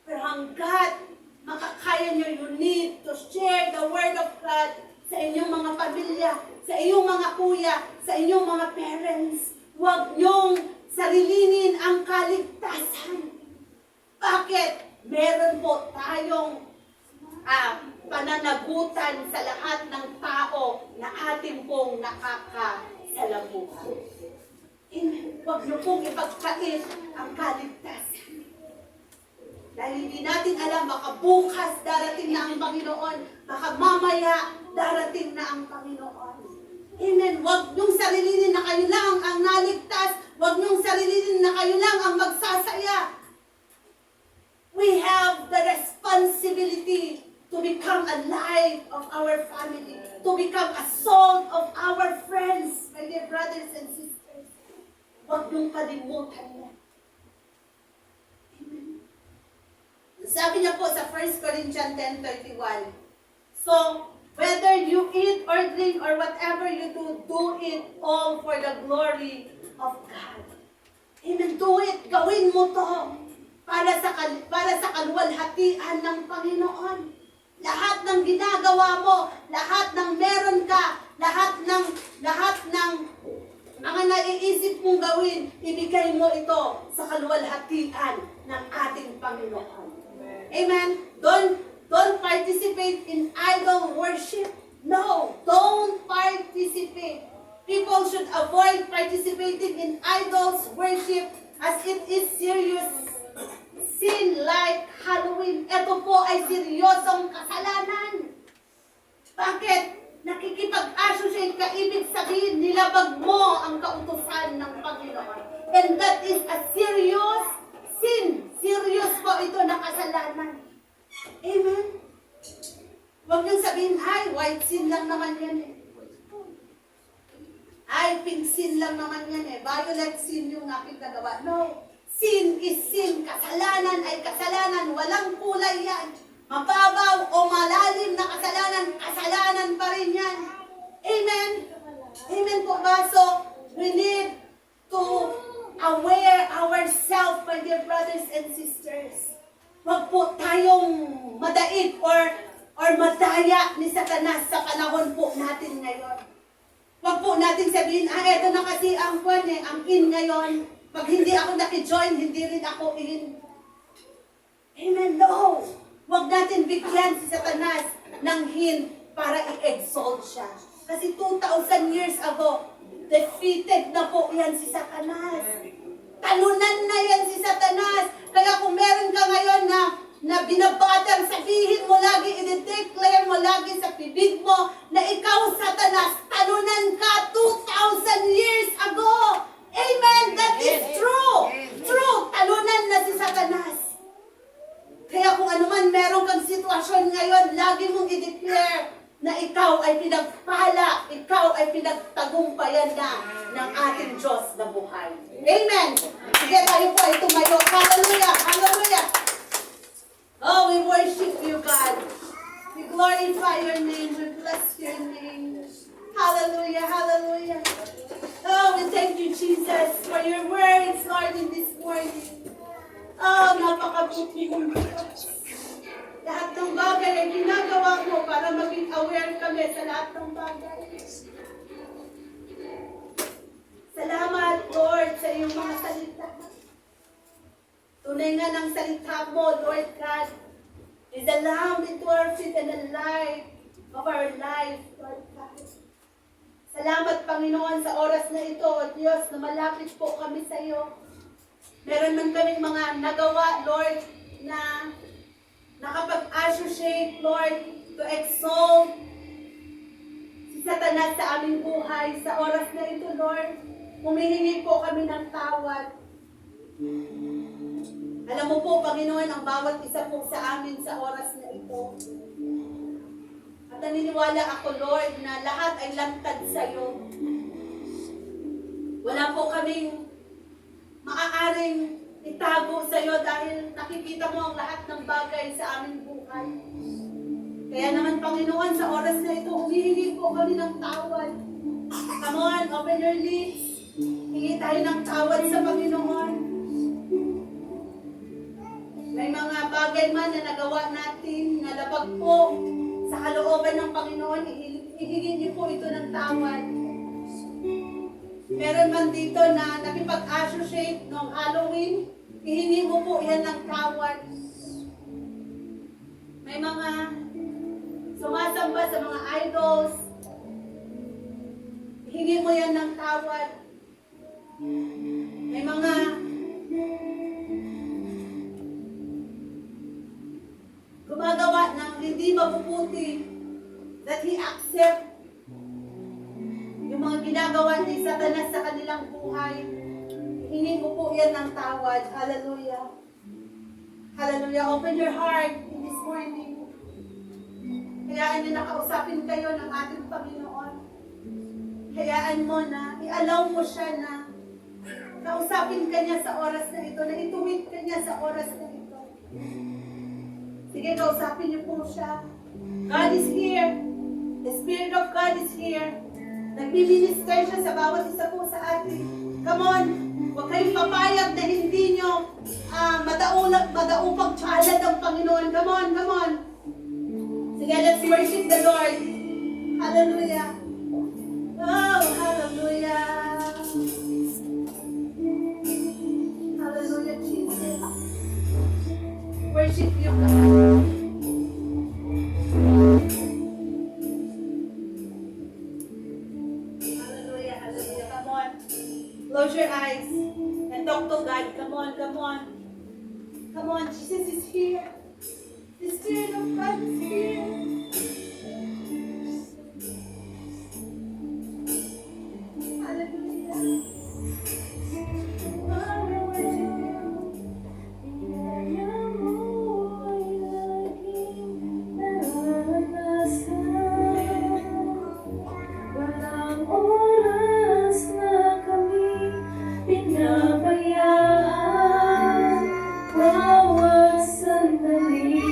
Pero hanggat makakaya nyo, you need to share the word of God sa inyong mga pamilya, sa inyong mga kuya, sa inyong mga parents. Huwag nyong sarilinin ang kaligtasan. Bakit? Meron po tayong pananagutan sa lahat ng tao na ating pong nakakasalamuhan. Huwag niyo pong ipagkait ang kaligtasan. Dahil hindi natin alam, baka bukas darating na ang Panginoon, baka mamaya darating na ang Panginoon. Amen. Huwag niyong sarilinin na kayo lang ang naligtas. Huwag niyong sarilinin na kayo lang ang magsasaya. We have the responsibility to become a light of our family, to become a salt of our friends, my dear brothers and sisters. Huwag niyong kalimutan yan. Amen. Sabi niya po sa 1 Corinthians 10:31, so, whether you eat or drink or whatever you do, do it all for the glory of God. Amen. Do it. Gawin mo to para sa kaluwalhatian ng Panginoon. Lahat ng ginagawa mo, lahat ng meron ka, lahat ng mga naiisip mong gawin, ibigay mo ito sa kaluwalhatian ng ating Panginoon. Amen. Don't participate in idol worship. No, don't participate. People should avoid participating in idols worship as it is serious sin like Halloween. Ito po ay seryosong kasalanan. Bakit? Nakikipag-associate ka, ibig sabihin, nilabag mo ang kautusan ng Panginoon. And that is a serious sin. Serious po ito na kasalanan. Amen? Huwag niyong sabihin, ay, white sin lang naman yan eh. Ay, pink sin lang naman yan eh. Violet sin yung aking nagawa. No. Sin is sin. Kasalanan ay kasalanan. Walang kulay yan. Mababaw o malalim na kasalanan, kasalanan pa rin yan. Amen? Amen po ba? So, we need to aware ourselves, my dear brothers and sisters. Huwag po tayong madaig or madaya ni Satanas sa panahon po natin ngayon. Huwag po natin sabihin, eto na kasi ang ang in ngayon. Pag hindi ako naki-join, hindi rin ako in. Amen? No! Huwag natin bigyan si Satanas ng hint para i-exalt siya. Kasi 2,000 years ago, defeated na po yan si Satanas. Talunan na yan si Satanas. Kaya kung meron ka ngayon na binabatang, sabihin mo lagi, i-declare mo lagi sa bibig mo na ikaw, Satanas, talunan ka 2,000 years ago. Amen. That is true. True. Talunan na si Satanas. Kaya kung ano man meron kang sitwasyon ngayon, lagi mong i-declare na ikaw ay pinagpala, ikaw ay pinagtagumpayan na ng ating Diyos na buhay. Amen. Sige, tayo po ay tumayo. Hallelujah. Hallelujah. Oh, we worship you, God. We glorify your name. We bless your name. Hallelujah. Hallelujah. Oh, we thank you, Jesus, for your words, Lord, in this morning. Oh, napakabuti mong Diyos. Lahat ng bagay ay ginagawa mo para maging aware kami sa lahat ng bagay. Salamat, Lord, sa iyong mga salita. Tunay nga ng salita mo, Lord God, is a lamp into our feet and a light of our life, Lord God. Salamat, Panginoon, sa oras na ito, O Diyos, na malapit po kami sa iyo. Meron man kaming mga nagawa, Lord, na nakapag-associate, Lord, to exalt si Satanas sa aming buhay. Sa oras na ito, Lord, humihingi po kami ng tawad. Alam mo po, Panginoon, ang bawat isa po sa amin sa oras na ito. At naniniwala ako, Lord, na lahat ay lantad sa iyo. Wala po kaming maaaring itago sa iyo dahil nakikita mo ang lahat ng bagay sa aming buhay. Kaya naman, Panginoon, sa oras na ito, humihingi po kami ng tawad. Come on, open your lips. Hingi tayo ng tawad sa Panginoon. May mga bagay man na nagawa natin, na labag po sa kalooban ng Panginoon, hihingi niyo po ito ng tawad. Meron man dito na nakipag-associate noong Halloween, hihingi mo po yan ng tawad. May mga sumasamba sa mga idols, hihingi mo yan ng tawad. May mga gumagawa ng hindi mabubuti that he accept yung mga ginagawa ni Satanas sa kanilang buhay. Hingin mo po yan ng tawad. Hallelujah. Hallelujah. Open your heart in this morning. Hayaan niyo na kausapin kayo ng ating Panginoon. Hayaan mo na, i-allow mo siya na kausapin ka niya sa oras na ito, na ituwid ka niya sa oras na ito. Sige, kausapin niyo po siya. God is here. The Spirit of God is here. Nagbiminister siya sa bawat isa po sa atin. Come on, huwag kayong papayag na hindi nyo madaupag palad ang Panginoon. Come on, come on. Sige, let's worship the Lord. Hallelujah. Oh, hallelujah. Hallelujah, Jesus. Worship you, God. Hallelujah, hallelujah. Come on. Close your eyes and talk to God. Come on, come on. Come on, Jesus is here. The Spirit of God is here. Hallelujah. Walang oras na kami pinabayaan, bawat sandali.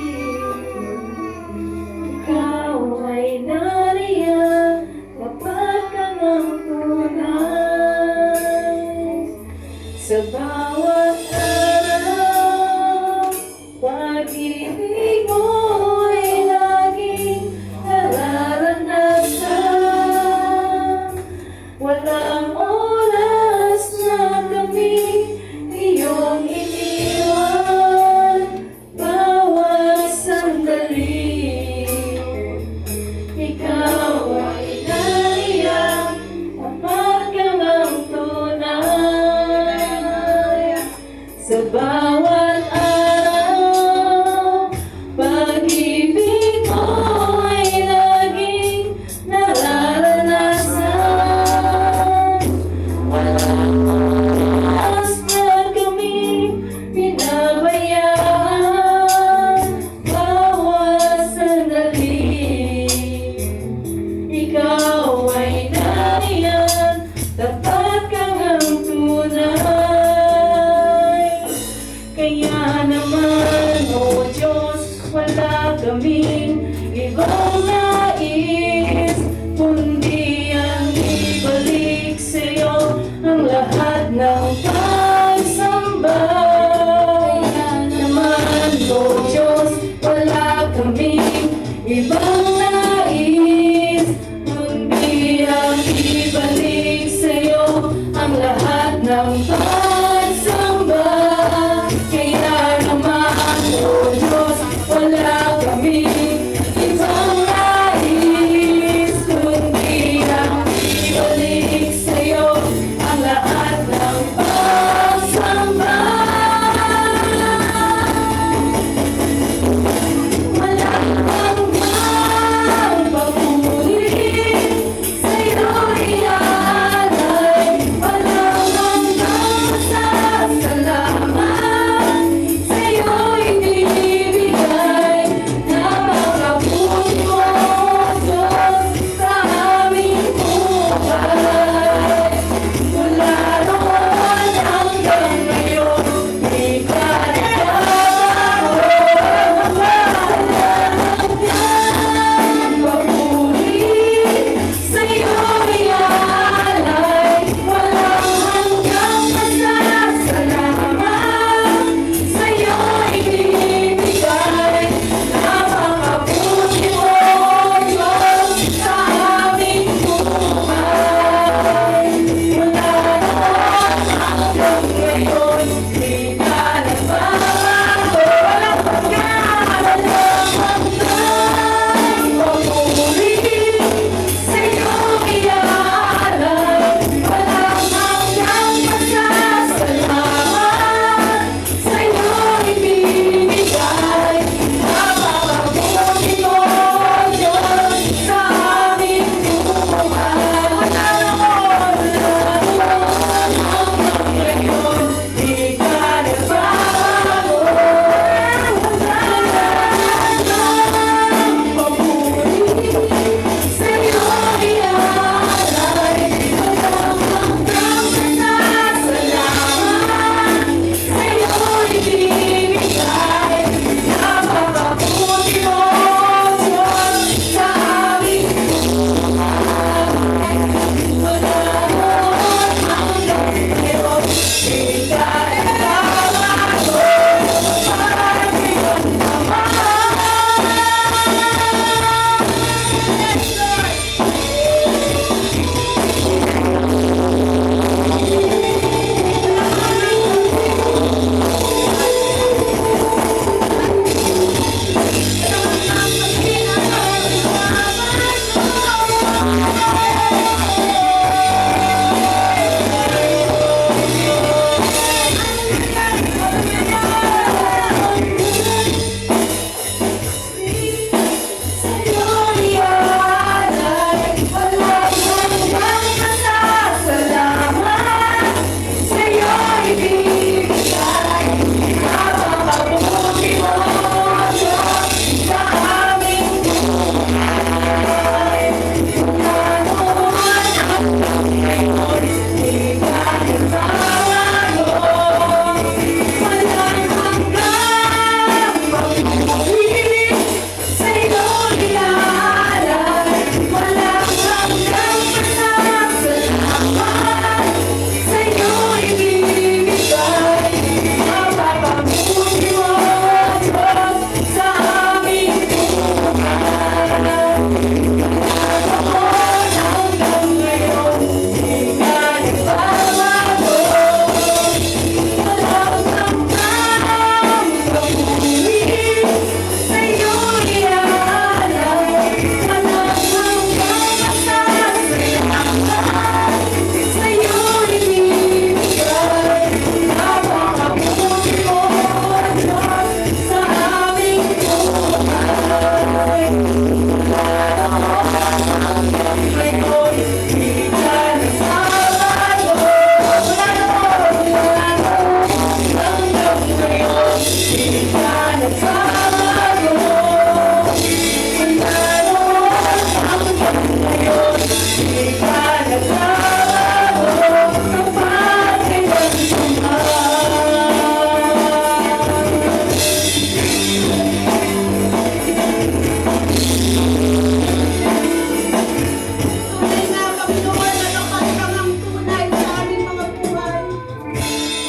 Tunay na Panginoon na nakatrangang tunay sa aming mga buhay.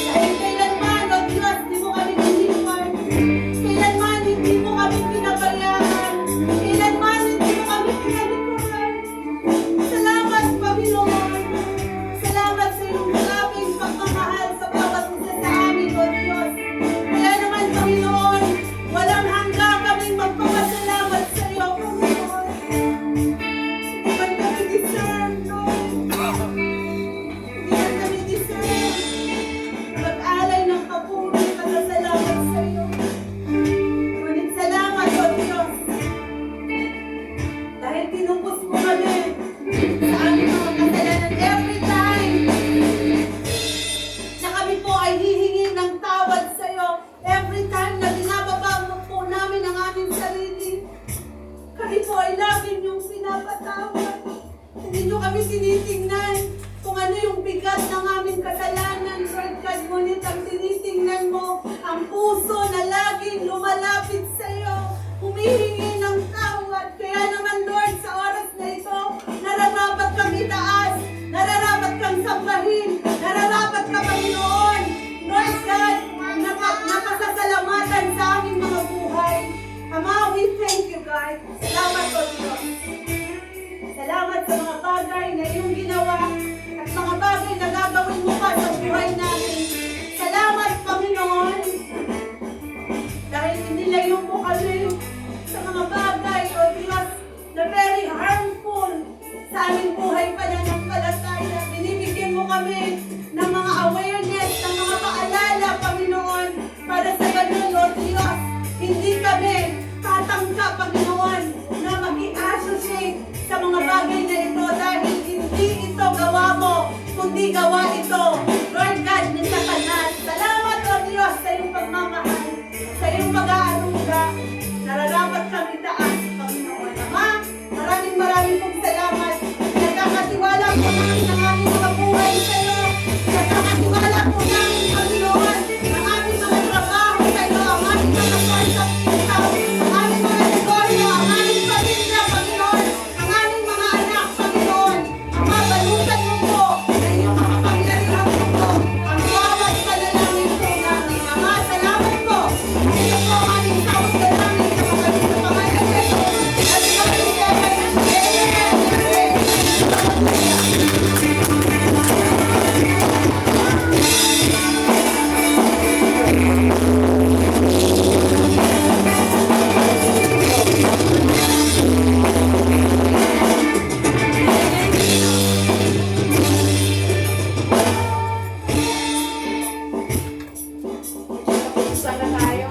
Dahil kailanman, O Diyos, di mo kami iniwan. Kailanman, hindi mo kami pinabayaan. Kailanman, hindi mo kami pinalikuran. Salamat, Panginoon. Salamat sa iyong grabing pagmamahal sa bawat isa sa amin, O Diyos. Kaya naman, Panginoon, walang hanggang kaming magpapasalamat sa iyo, Panginoon. Hindi man kami deserve, Lord. Hindi man kami deserve. Mag-alay ng kapuri, pasasalamat sa iyo. Ngunit salamat, O Diyos. Dahil tinubos mo kami sa aming mga kasalanan every time na kami po ay hihingi ng tawad sa iyo. Every time na binababa mo po namin ang aming sarili, kami po ay lagi niyong pinapatawad. Hindi niyo kami tinitingnan kung ano yung bigat ng aming kasalanan, Lord God. Ngunit ang tinitingnan mo, ang puso na laging lumalapit sa iyo, humihingi ng tawad. Kaya naman, Lord, sa oras na ito, nararapat kang itaas, nararapat kang sambahin, nararapat ka, Panginoon. Lord God, napasasalamatan sa aming mga buhay. Ama, we thank you, God. Salamat, O Diyos. Salamat sa mga bagay na iyong ginawa at mga bagay na gagawin mo pa sa buhay namin. Salamat, Panginoon, dahil inilayo mo kami sa mga bagay, O Diyos, na very harmful sa aming buhay pananampalataya. Binibigyan mo kami ng mga awareness, ng mga paalala, Panginoon, para sa ganun, O Diyos, hindi kami tatangka, Panginoon, na mag-i-associate sa mga bagay na ito dahil hindi ito gawa mo, kundi gawa ito, Lord God, ni Satanas. Salamat, O Diyos, sa iyong pagmamahal, sa iyong pag-aaruga. Nararapat kang itaas, Panginoon. Ama, maraming pong salamat. Nagkakatiwala po namin ang aming mga buhay sa iyo. Nagkakatiwala po namin, Panginoon, ang aming mga trabaho sa iyo, ang aming mga source of income, ang aming mga negosyo, ang aming pamilya, Panginoon, ang aming mga anak, Panginoon. Ama, balutan mo po sa iyong makapangyarihan mo po ang bawat panalangin po namin. Ama, salamat po. Ito po ang aming tawag na namin sa mga sa pangalan ni Jesus. At sa Amen. Sana tayo.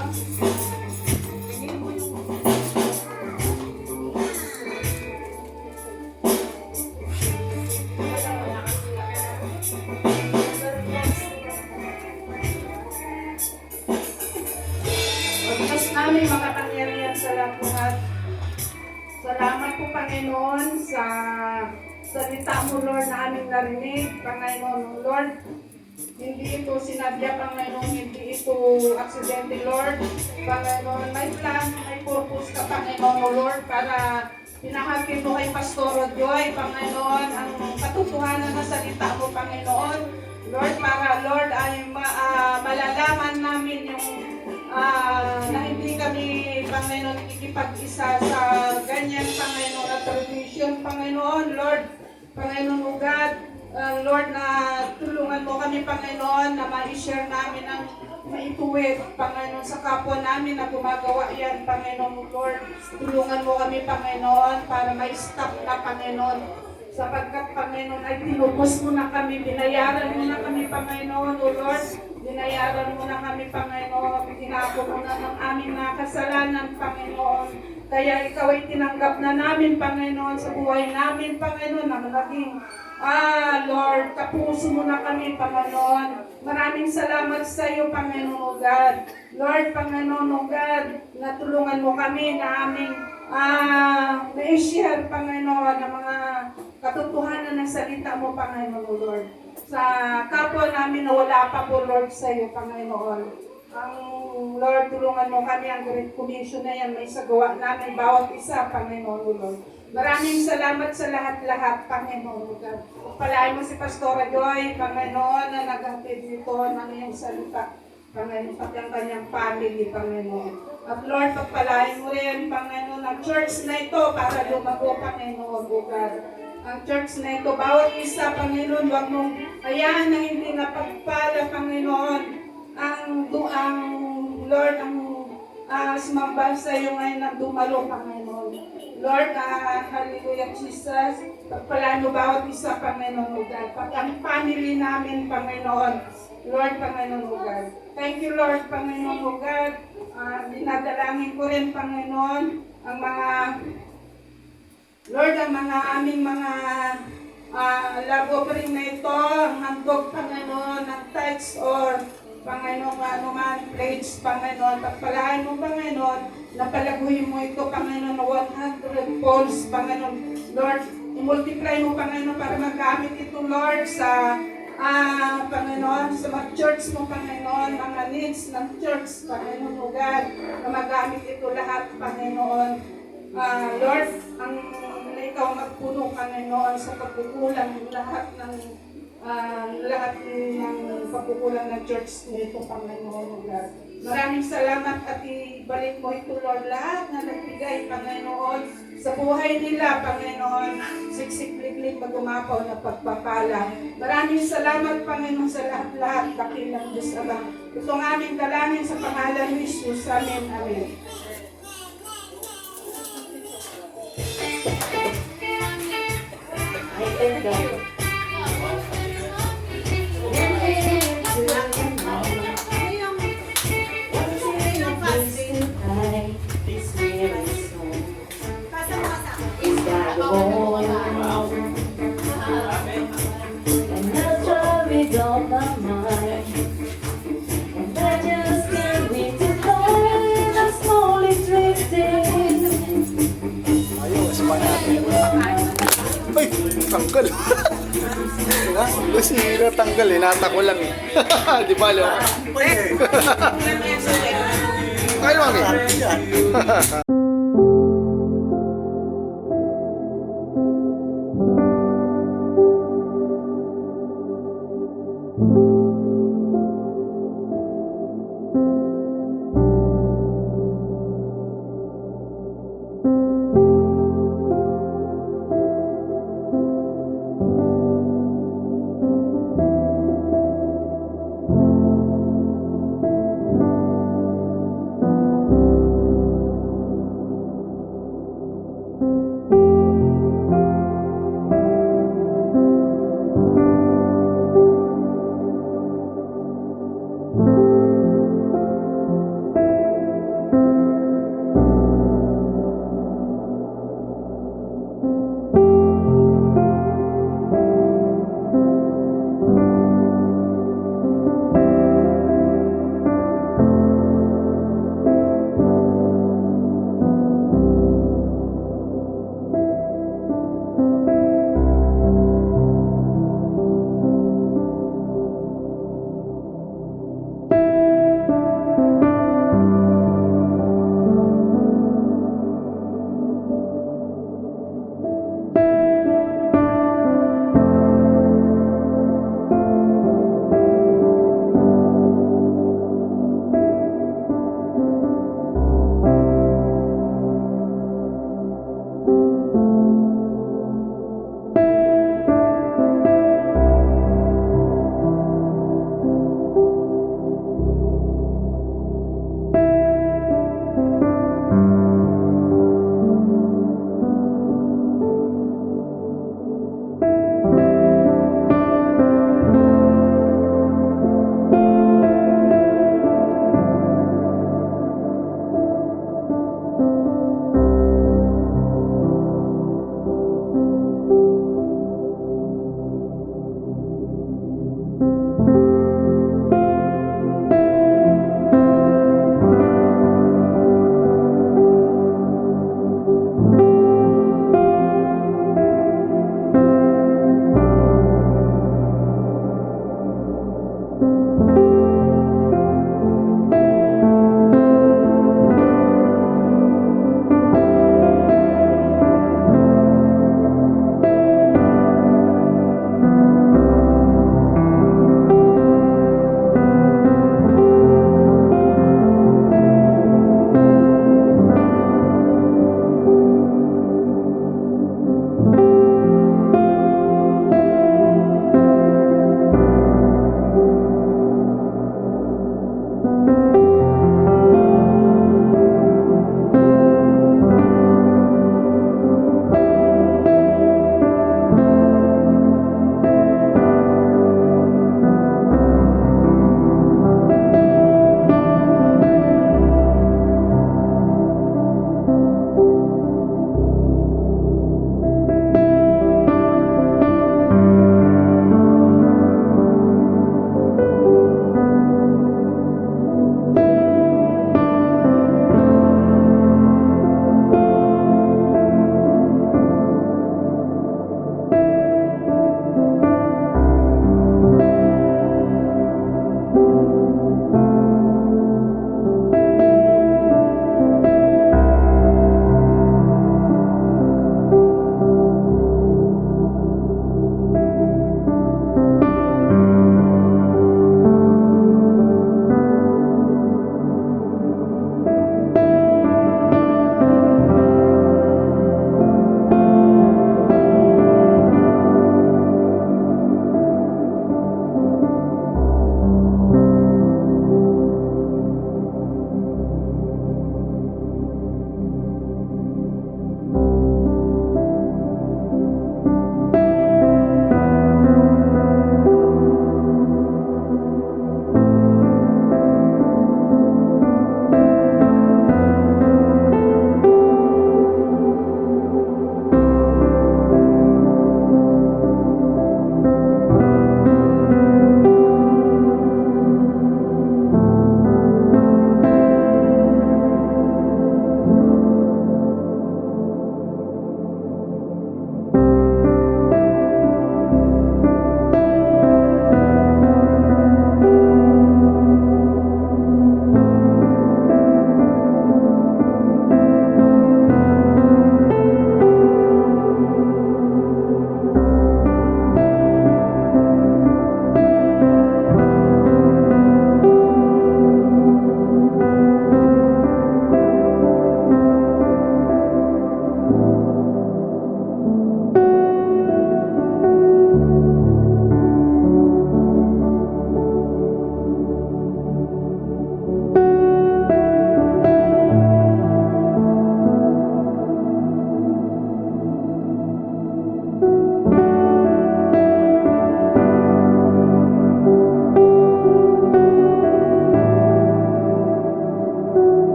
O Diyos namin makapangyarihan sa lahat. Salamat po, Panginoon, sa salita mo, Lord, na aming narinig. Panginoon, Lord, hindi ito sinadya, Panginoon, hindi ito aksidente, Lord. Panginoon, may plan, may purpose ka, Panginoon, Lord, para pinahagi mo kay Pastor Joy, Panginoon, ang katotohanan na salita mo, Panginoon. Lord, para, Lord, ay malalaman namin yung na hindi kami, Panginoon, ikipag-isa sa ganyan, Panginoon, na tradition, Panginoon, Lord, Panginoon, O God, Lord, na tulungan mo kami, Panginoon, na ma-share namin ang maituwid, Panginoon, sa kapwa namin na gumagawa yan, Panginoon, Lord. Tulungan mo kami, Panginoon, para ma-stop na, Panginoon. Sapagkat, Panginoon, ay tinubos mo na kami, binayaran mo na kami, Panginoon, O Lord. Binayaran mo na kami, Panginoon. Tinapon mo na ng aming mga kasalanan, Panginoon. Kaya ikaw ay tinanggap na namin, Panginoon, sa buhay namin, Panginoon, na naging Lord, kapuso mo na kami, Panginoon. Maraming salamat sa iyo, Panginoon, O God. Lord, Panginoon, O God, natulungan mo kami na aming na-share, Panginoon, ng mga katotohanan ng salita mo, Panginoon, Lord. Sa kapwa namin na wala pa po, Lord, sa iyo, Panginoon. Ang Lord, tulungan mo kami ang Great Commission na yan, may sagawa namin bawat isa, Panginoon, Lord. Maraming salamat sa lahat-lahat, Panginoon, Lord. Pagpalain mo si Pastora Joy, Panginoon, na naghatid dito ng iyong salita. Panginoon, pati ang kanyang family, Panginoon. At Lord, pagpalain mo rin, Panginoon, ang church na ito para lumago, Panginoon, Lord. Ang church na ito, bawat isa, Panginoon, huwag mong hayaan na hindi napagpala, Panginoon, ang Lord, ang sumamba sa iyo ngayon ang dumalo, Panginoon. Lord, hallelujah, Jesus, pagpalaan mo bawat isa, Panginoon, Lord. Pag ang family namin, Panginoon, Lord, Panginoon, Lord. Thank you, Lord, Panginoon, Lord. Dinadalangin ko rin, Panginoon, ang mga Lord, ang mga aming mga love offering na ito, ang handog, Panginoon, ng tithes or Panginoon, anuman, plates, Panginoon, pagpalain mo, Panginoon, napalaguhin mo ito, Panginoon, 100 folds, Panginoon, Lord, i-multiply mo, Panginoon, para magamit ito, Lord, sa Panginoon, sa mga church mo, Panginoon, mga needs ng church, Panginoon, lugar, na magamit ito lahat, Panginoon. Lord, ang ikaw magpuno, Panginoon, sa pagkukulang lahat ng pagkukulang ng church nito, Panginoon, Lord. Maraming salamat at ibalik mo ito, Lord, lahat na nagbigay, Panginoon, sa buhay nila, Panginoon, siksik-liklik, magumapaw na pagpapala. Maraming salamat, Panginoon, sa lahat-lahat, dakilang Diyos Ama. Itong aming dalangin sa pangalan ni Jesus. Amen. Amen. Ay, tanggal. Kasi tanggal eh, nata ko lang eh. Di ba, lo? Kaya mami.